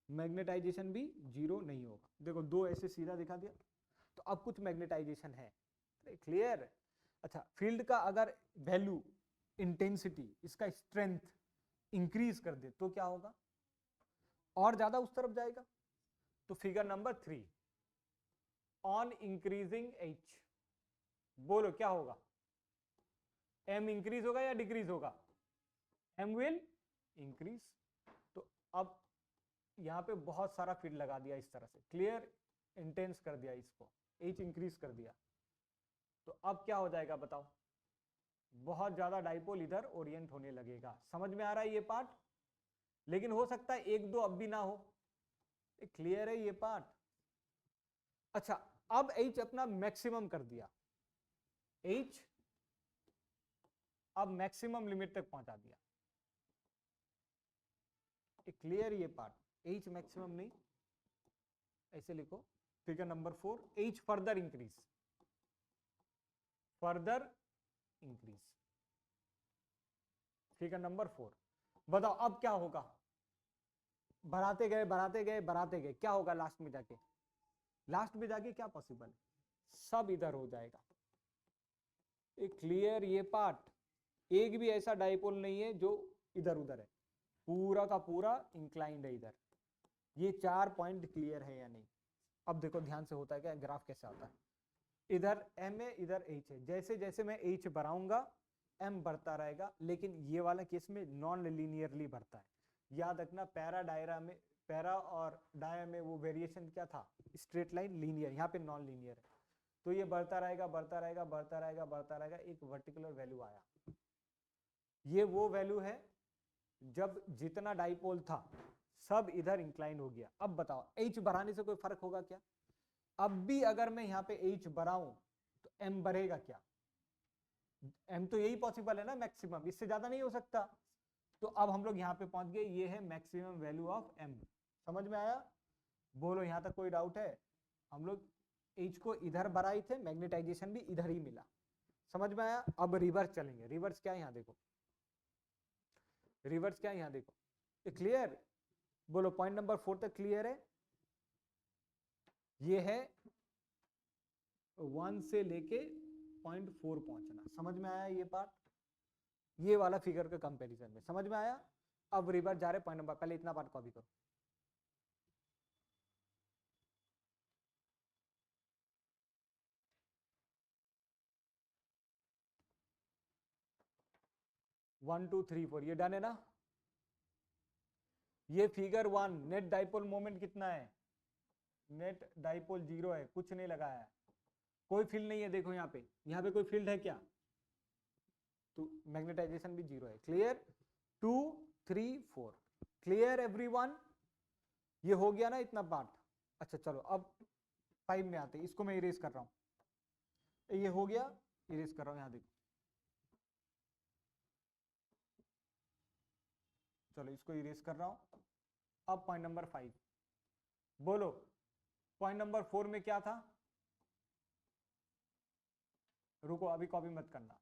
मैग्नेटाइजेशन भी 0 नहीं होगा। देखो 2 ऐसे सीधा दिखा दिया, तो अब कुछ मैग्नेटाइजेशन है। क्लियर? अच्छा, फील्ड का अगर वैल्यू, इंटेंसिटी, इसका स्ट्रेंथ इंक्रीज कर दे तो क्या होगा? और ज्यादा उस तरफ जाएगा। तो figure number 3, on increasing H, बोलो क्या होगा? M इंक्रीज होगा या डिक्रीज होगा? M will increase. तो अब यहां पे बहुत सारा फील्ड लगा दिया इस तरह से। क्लियर? इंटेंस कर दिया इसको, H इंक्रीज कर दिया। तो अब क्या हो जाएगा बताओ? बहुत ज्यादा डाइपोल इधर ओरिएंट होने लगेगा। समझ में आ रहा है ये पार्ट? लेकिन हो सकता है 1-2 अब भी ना हो। क्लियर है ये पार्ट? अच्छा, अब H अपना मैक्सिमम कर दिया। H अब मैक्सिमम लिमिट तक पहुंचा दिया। क्लियर ये पार्ट? H मैक्सिमम नहीं, ऐसे लिखो figure number 4, H further increase, further increase. Figure number 4, बताओ अब क्या होगा? बढ़ाते गए बढ़ाते गए बढ़ाते गए, क्या होगा लास्ट में जाके? लास्ट में जाके क्या पॉसिबल है? सब इधर हो जाएगा। क्लियर ये पार्ट? एक भी ऐसा डाइपोल नहीं है जो इधर उधर है, पूरा का पूरा इंक्लाइंड है इधर। ये 4 पॉइंट क्लियर है या नहीं? अब देखो ध्यान से होता है क्या, ग्राफ कैसे आता है। इधर m है, इधर h है। जैसे जैसे मैं h बढ़ाऊंगा m बढ़ता रहेगा, लेकिन ये वाला केस में नॉन लीनियरली बढ़ता है। याद रखना, पैरा और डाया में वो वेरिएशन क्या था, स्ट्रेट लाइन लीनियर, यहाँ पे नॉन लीनियर है। तो ये बढ़ता रहेगा बढ़ता रहेगा बढ़ता रहेगा बढ़ता रहेगा, एक वर्टिकुलर वैल्यू आया। ये वो वैल्यू है जब जितना डाइपोल था सब इधर इंक्लाइन हो गया। अब बताओ h बढ़ाने से कोई फर्क होगा क्या? अब भी अगर मैं यहाँ पे h बढ़ाऊं तो m बढ़ेगा क्या? m तो यही पॉसिबल है ना मैक्सिमम, इससे ज्यादा नहीं हो सकता। तो अब हम लोग यहाँ पे पहुंच गए, ये है मैक्सिमम वैल्यू ऑफ m। समझ में आया? बोलो यहाँ तक कोई डाउट है? हम लोग h को इधर बढ़ाए थे, मैग्नेटाइजेशन भी इधर ही मिला। समझ में आया? अब रिवर्स चलेंगे। रिवर्स क्या है यहाँ देखो, रिवर्स क्या है यहाँ देखो, ये क्लियर? बोलो पॉइंट नंबर 4 तक क्लियर है? ये है 1 से लेके पॉइंट 4 पहुंचना। समझ में आया ये पार्ट? ये वाला फिगर का कंपैरिजन में समझ में आया? अब रिवर्स जा रहे पॉइंट नंबर, पहले इतना पार्ट कॉपी करो। वन टू थ्री फोर, ये डन है ना? ये फिगर 1, नेट डाइपोल मोमेंट कितना है? नेट डाइपोल 0 है, कुछ नहीं लगाया है, कोई फील्ड नहीं है। देखो यहाँ पे कोई फील्ड है क्या? तो मैग्नेटाइजेशन भी 0 है। क्लियर? 2 3 4 clear everyone? ये हो गया ना इतना पार्ट? अच्छा चलो अब 5 में आते हैं, इसको मैं इरेज कर रहा हूं। ये हो गया, इरेज कर रहा हूं, यहाँ देखो। चलो इसको इरेज कर रहा हूं। अब पॉइंट नंबर 5 बोलो। पॉइंट नंबर 4 में क्या था? रुको अभी कॉपी मत करना।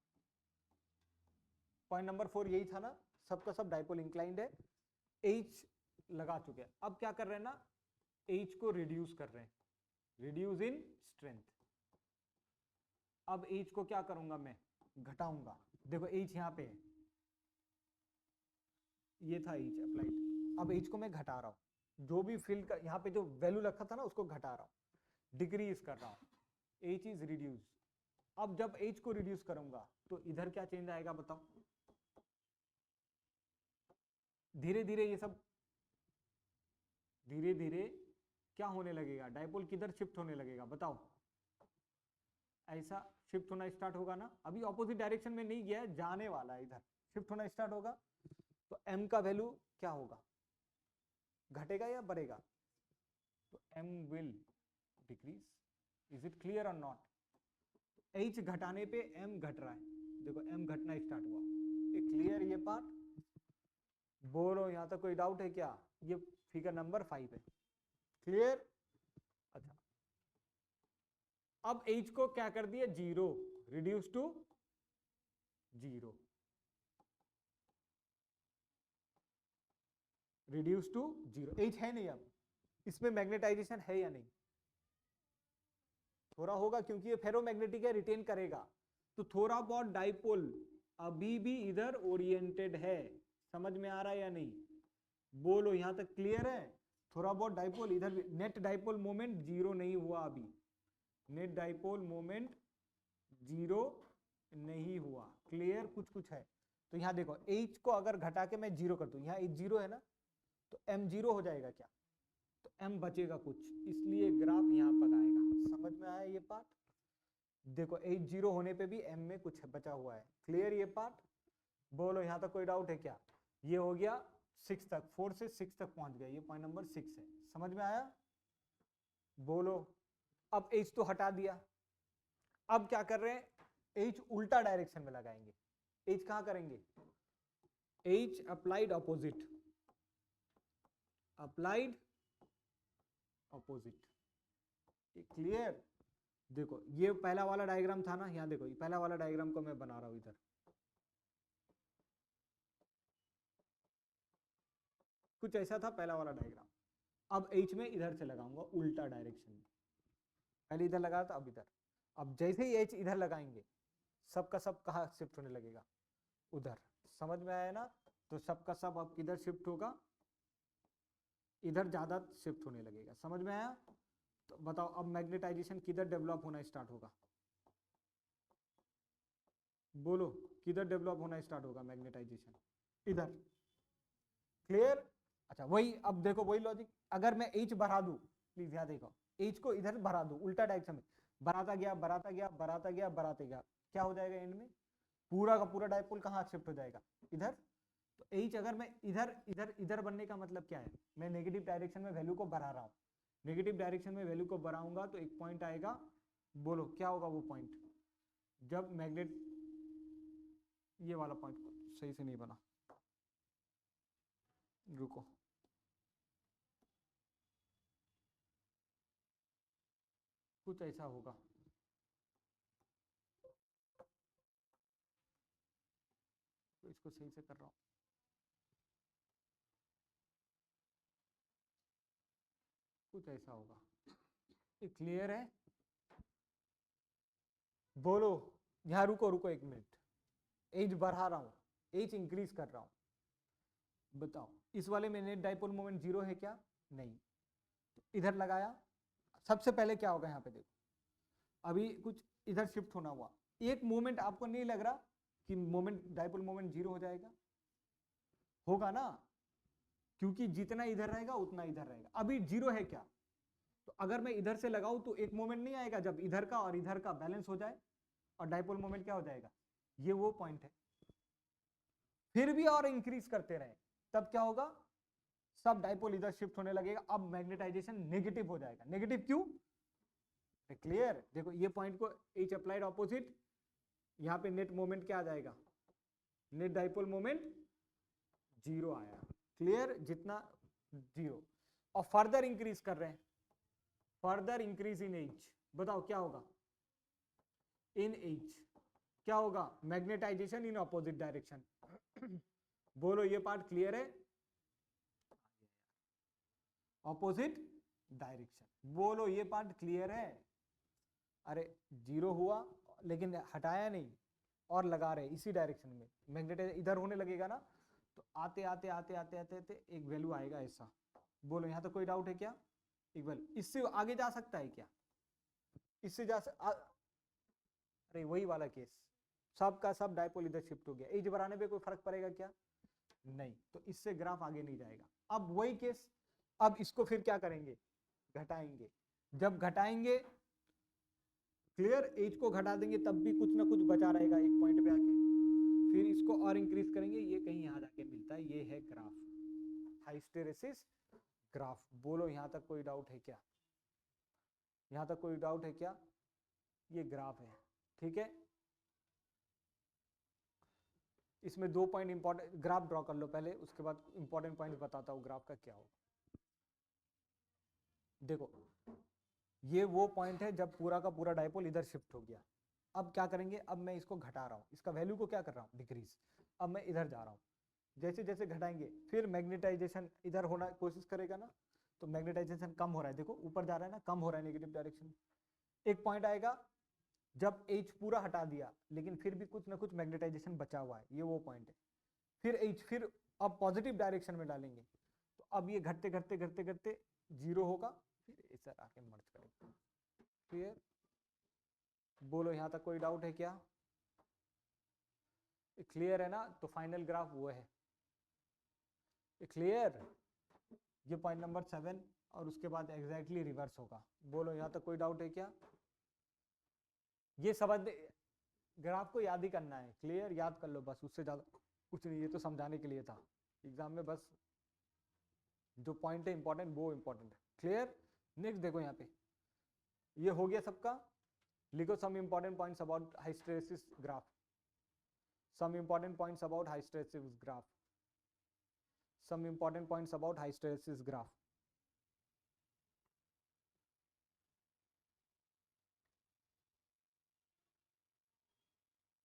पॉइंट नंबर 4 यही था ना, सबका सब डाइपोल इंक्लाइंड है, H लगा चुके हैं। अब क्या कर रहे हैं ना, H को रिड्यूस कर रहे हैं, रिड्यूस इन स्ट्रेंथ। अब H को क्या करूंगा मैं, घटाऊंगा। देखो H यहाँ पे है, ये था H अप्लाइड। अब H को मैं घटा रहा हूं, जो भी फील्ड का यहाँ पे जो वैल्यू रखा था ना उसको घटा रहा हूं, डिक्रीज कर रहा हूं। H is reduce. अब जब H को रिड्यूस करूंगा तो इधर क्या चेंज आएगा बताओ? धीरे धीरे ये सब धीरे धीरे क्या होने लगेगा, डाइपोल किधर शिफ्ट होने लगेगा बताओ? ऐसा शिफ्ट होना स्टार्ट होगा ना। अभी ऑपोजिट डायरेक्शन में नहीं गया है, जाने वाला है, इधर शिफ्ट होना स्टार्ट होगा। तो m का वैल्यू क्या होगा, घटेगा या बढ़ेगा? तो m will decrease. Is it clear और नॉट? h घटाने पे m घट रहा है, देखो m घटना स्टार्ट हुआ। ये क्लियर ये पार्ट? बोलो यहां तक कोई डाउट है क्या? ये फिगर नंबर 5 है। क्लियर? अच्छा अब h को क्या कर दिया, 0, reduce to 0, reduce to 0। h है नहीं, अब इसमें मैग्नेटाइजेशन है या नहीं? थोड़ा होगा क्योंकि ये फेरोमैग्नेटिक है, रिटेन करेगा। तो थोड़ा बहुत डाइपोल अभी भी इधर ओरिएंटेड है। समझ में आ रहा है या नहीं? बोलो यहां तक क्लियर है? थोड़ा बहुत डाइपोल इधर भी। नेट डाइपोल मोमेंट 0 नहीं हुआ अभी, नेट डाइपोल मोमेंट 0 नहीं हुआ। क्लियर? कुछ कुछ है। तो यहां देखो h को अगर घटा के मैं 0 कर दूं, यहाँ h 0 है ना, तो m 0 हो जाएगा क्या? तो m बचेगा कुछ, इसलिए ग्राफ यहाँ पर आएगा। समझ में आया ये पार्ट? देखो h 0 होने पे भी m में कुछ बचा हुआ है। क्लियर ये पार्ट? बोलो यहाँ तक कोई डाउट है क्या? ये हो गया 6 तक, 4 से 6 तक पहुंच गया, ये पॉइंट नंबर 6 है। समझ में आया? बोलो। अब h तो हटा दिया, अब क्या कर रहे हैं, h उल्टा डायरेक्शन में लगाएंगे। h कहां करेंगे? h applied opposite, applied opposite. Clear? देखो ये पहला वाला डायग्राम था ना, यहाँ देखो ये पहला वाला डायग्राम को मैं बना रहा हूं इधर। कुछ ऐसा था पहला वाला डायग्राम। अब h में इधर से लगाऊंगा उल्टा डायरेक्शन में, पहले इधर लगाया था अब इधर। अब जैसे ही h इधर लगाएंगे सबका सब कहाँ शिफ्ट होने लगेगा, उधर। समझ में आया ना? तो सबका सब अब किधर शिफ्ट होगा, इधर ज्यादा शिफ्ट होने लगेगा। समझ में आया? तो बताओ अब मैग्नेटाइजेशन किधर डेवलप होना स्टार्ट होगा, बोलो किधर डेवलप होना स्टार्ट होगा मैग्नेटाइजेशन? इधर। क्लियर? अच्छा वही, अब देखो वही लॉजिक, अगर मैं H बढ़ा दूं, प्लीज यहाँ देखो, H को इधर बढ़ा दूं उल्टा डायरेक्शन में, बढ़ाता गया बढ़ाता गया बढ़ाता गया बढ़ाते गया, क्या हो जाएगा एंड में? पूरा का पूरा डायपोल कहाँ शिफ्ट हो जाएगा? इधर। तो H अगर मैं इधर इधर इधर बनने का मतलब क्या है? मैं नेगेटिव डायरेक्शन में वैल्यू को बढ़ा रहा हूँ, नेगेटिव डायरेक्शन में वैल्यू को बढ़ाऊंगा तो एक पॉइंट आएगा, बोलो क्या होगा वो पॉइंट? जब मैग्नेट, ये वाला पॉइंट सही से नहीं बना, रुको, कुछ ऐसा होगा, तो इसको सही से कर रहा हूँ, कुछ ऐसा होगा। ये क्लियर है? बोलो, यहाँ रुको रुको एक मिनट, एज बढ़ा रहा हूँ, एज इंक्रीज कर रहा हूँ, बताओ इस वाले में नेट डाइपोल मोमेंट जीरो है क्या? नहीं। तो इधर लगाया, सबसे पहले क्या होगा यहाँ पे देखो, अभी कुछ इधर शिफ्ट होना हुआ, एक मोमेंट आपको नहीं लग रहा कि मोमेंट डाइपोल मोमेंट जीरो हो जाएगा? होगा ना, क्योंकि जितना इधर रहेगा उतना इधर रहेगा। अभी जीरो है क्या? तो अगर मैं इधर से लगाऊं तो एक मोमेंट नहीं आएगा, जब इधर का और इधर का बैलेंस हो जाए और डाइपोल मोमेंट क्या हो जाएगा? ये वो पॉइंट है। फिर भी और इंक्रीज करते रहे तब क्या होगा? सब डाइपोल इधर शिफ्ट होने लगेगा, अब मैग्नेटाइजेशन नेगेटिव हो जाएगा। नेगेटिव क्यों? क्लियर? देखो ये पॉइंट को H अप्लाइड ऑपोजिट, यहाँ पे नेट मोमेंट क्या आ जाएगा? नेट डाइपोल मोमेंट जीरो आया। क्लियर? जितना जीरो, और फर्दर इंक्रीज कर रहे हैं, फर्दर इंक्रीज इन H, बताओ क्या होगा? इन H क्या होगा? Magnetization in opposite direction. बोलो ये पार्ट क्लियर है? ऑपोजिट डायरेक्शन, बोलो ये पार्ट क्लियर है? अरे जीरो हुआ लेकिन हटाया नहीं और लगा रहे इसी डायरेक्शन में, मैग्नेटाइज इधर होने लगेगा ना, तो आते आते आते आते आते आते एक वैल्यू आएगा ऐसा। बोलो यहाँ तो कोई डाउट है क्या? एक वैल्यू, इससे आगे जा सकता है क्या? इससे अरे वही वाला केस, सब का सब डायपोल इधर शिफ्ट हो गया, एज बढ़ाने पे कोई फर्क पड़ेगा क्या? नहीं, तो इससे ग्राफ आगे नहीं जाएगा। अब वही केस, अब इसको फिर क्या करेंगे? घटाएंगे। जब घटाएंगे, क्लियर, एज को घटा देंगे तब भी कुछ ना कुछ बचा रहेगा एक पॉइंट पे आके, फिर इसको और इंक्रीज करेंगे, ये कहीं यहाँ जाके मिलता है, ये है ग्राफ, हाइस्टेरेसिस ग्राफ। बोलो यहाँ तक कोई डाउट है क्या? यहाँ तक कोई डाउट है क्या? ये ग्राफ है, ठीक है। इसमें दो पॉइंट इंपॉर्टेंट, ग्राफ ड्रॉ कर लो पहले, उसके बाद इंपॉर्टेंट पॉइंट बताता हूँ ग्राफ का क्या होगा। देखो ये वो पॉइंट है जब पूरा का पूरा डाइपोल इधर शिफ्ट हो गया। अब क्या करेंगे? अब मैं इसको घटा रहा हूँ, इसका वैल्यू को क्या कर रहा हूँ? डिक्रीज। अब मैं इधर जा रहा हूँ, जैसे जैसे घटाएंगे फिर मैग्नेटाइजेशन इधर होना कोशिश करेगा ना, तो मैग्नेटाइजेशन कम हो रहा है, देखो ऊपर जा रहा है ना, कम हो रहा है नेगेटिव डायरेक्शन में। एक पॉइंट आएगा जब H पूरा हटा दिया लेकिन फिर भी कुछ ना कुछ मैग्नेटाइजेशन बचा हुआ है, ये वो पॉइंट है। फिर H, फिर अब पॉजिटिव डायरेक्शन में डालेंगे, तो अब ये घटते घटते घटते घटते जीरो होगा, फिर इधर आके मर्ज करेंगे। क्लियर? बोलो यहाँ तक कोई डाउट है क्या? क्लियर है ना? तो फाइनल ग्राफ वो है। क्लियर? ये पॉइंट नंबर 7, और उसके बाद एग्जैक्टली रिवर्स होगा। बोलो यहाँ तक कोई डाउट है क्या? ये समझ, ग्राफ को याद ही करना है, क्लियर? याद कर लो बस, उससे ज्यादा कुछ नहीं, ये तो समझाने के लिए था एग्जाम में, बस जो पॉइंट है इंपॉर्टेंट वो इंपॉर्टेंट है। क्लियर? नेक्स्ट देखो यहाँ पे, ये हो गया सबका। लिखो some important points about hysteresis graph, some important points about hysteresis graph, some important points about hysteresis graph.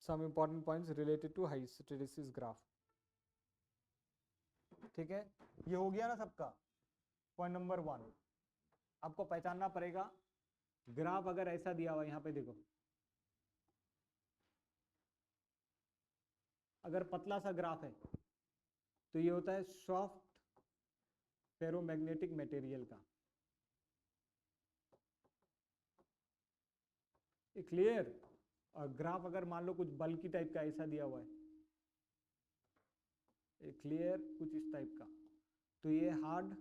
Some important points related to hysteresis graph. ठीक है, ये हो गया ना सबका। पॉइंट नंबर 1 आपको पहचानना पड़ेगा, ग्राफ अगर ऐसा दिया हुआ, यहाँ पे देखो, अगर पतला सा ग्राफ है तो ये होता है सॉफ्ट फेरोमैग्नेटिक मटेरियल का। क्लियर? और ग्राफ अगर मान लो कुछ बल्की टाइप का ऐसा दिया हुआ है, क्लियर कुछ इस टाइप का, तो ये हार्ड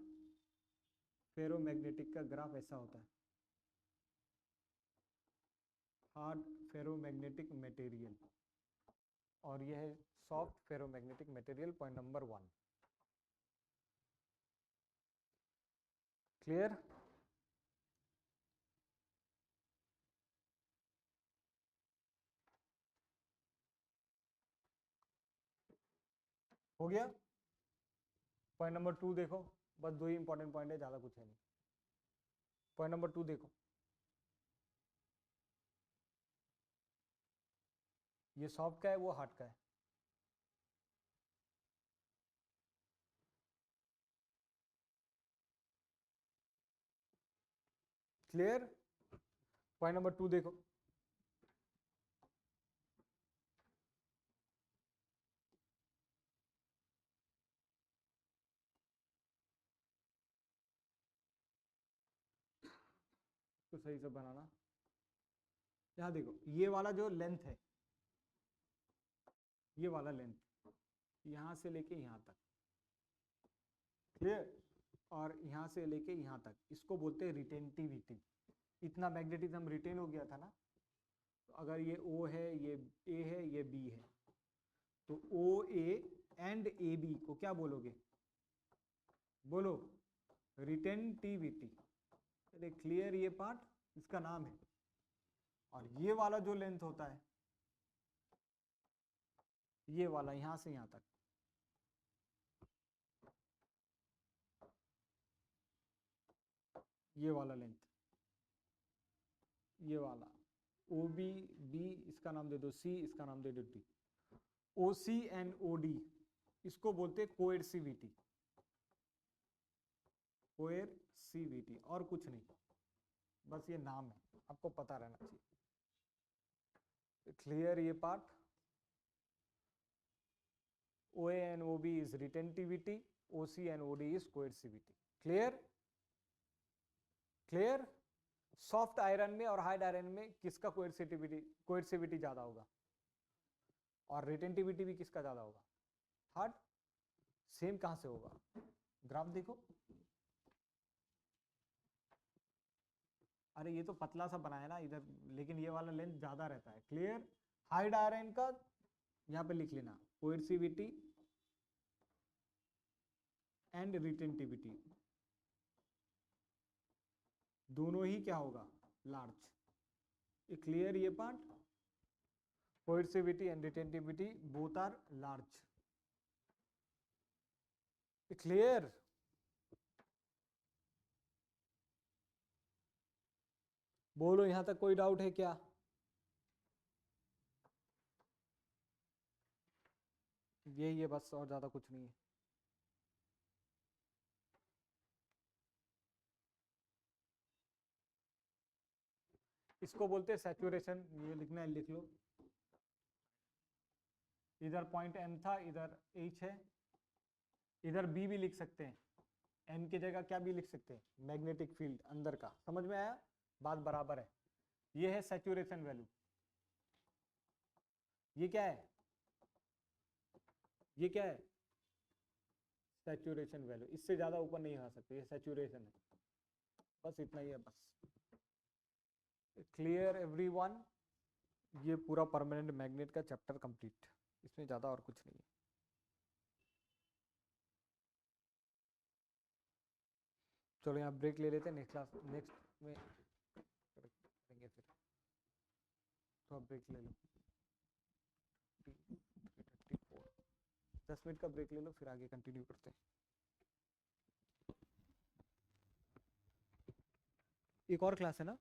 फेरोमैग्नेटिक का ग्राफ ऐसा होता है, हार्ड फेरोमैग्नेटिक मटेरियल, और यह है soft ferromagnetic material, point number 1। Clear? हो गया? पॉइंट नंबर 2 देखो, बस 2 ही इंपॉर्टेंट पॉइंट है, ज्यादा कुछ है नहीं। पॉइंट नंबर 2 देखो, ये सॉफ्ट का है, वो हार्ड का है। क्लियर? पॉइंट नंबर 2 देखो, तो सही से बनाना। यहाँ देखो, ये वाला जो लेंथ है, ये वाला लेंथ यहां से लेके यहां तक, क्लियर, और यहां से लेके यहां तक, इसको बोलते हैं रिटेंटिविटी। इतना मैग्नेटिज्म रिटेन हो गया था ना, तो अगर ये O है, ये A है, ये B है, तो OA एंड AB को क्या बोलोगे? बोलो, रिटेंटिविटी। क्लियर? ये पार्ट इसका नाम है। और ये वाला जो लेंथ होता है, ये वाला यहां से यहां तक, ये वाला लेंथ, ये वाला OB, B इसका नाम दे दो C, इसका नाम दे दो D, OC एंड OD इसको बोलते हैं कोएर्सिविटी। कोएर्सिविटी, और कुछ नहीं, बस ये नाम है, आपको पता रहना चाहिए। क्लियर? ये part OA and OB is retentivity, OC and OD is coercivity. Clear? Clear? Soft iron में और हार्ड आयरन में किसका कोएर्सिविटी ज्यादा होगा, और रिटेंटिविटी भी किसका ज्यादा होगा? हार्ड। सेम कहां से होगा? ग्राफ देखो, अरे ये तो पतला सा बनाया ना इधर, लेकिन ये वाला लेंथ ज्यादा रहता है। क्लियर? हार्ड आयरन का यहां पे लिख लेना, कोएर्सिविटी एंड रिटेंटिविटी दोनों ही क्या होगा? लार्ज। क्लियर? ये part coercivity and retentivity both are large. Clear? बोलो, यहां तक कोई डाउट है क्या? यही है बस, और ज्यादा कुछ नहीं है। इसको बोलते हैं सैचुरेशन। ये लिखना है, लिख लो। इधर पॉइंट M था, इधर H है, इधर B भी लिख सकते हैं, M की जगह क्या भी लिख सकते हैं? मैग्नेटिक फील्ड अंदर का। समझ में आया? बात बराबर है। ये है सैचुरेशन वैल्यू। ये क्या है? ये क्या है? Saturation value. इससे ज्यादा ऊपर नहीं आ सकते, ये सैचुरेशन है। बस इतना ही है बस। Clear everyone? ये पूरा परमानेंट मैग्नेट का चैप्टर कंप्लीट, इसमें ज्यादा और कुछ नहीं है। चलो यहाँ ब्रेक ले लेते हैं, नेक्स्ट क्लास नेक्स्ट में करेंगे फिर। तो आप ब्रेक ले लो, 3:34, 10 मिनट का ब्रेक ले लो, फिर आगे कंटिन्यू करते हैं। एक और क्लास है ना?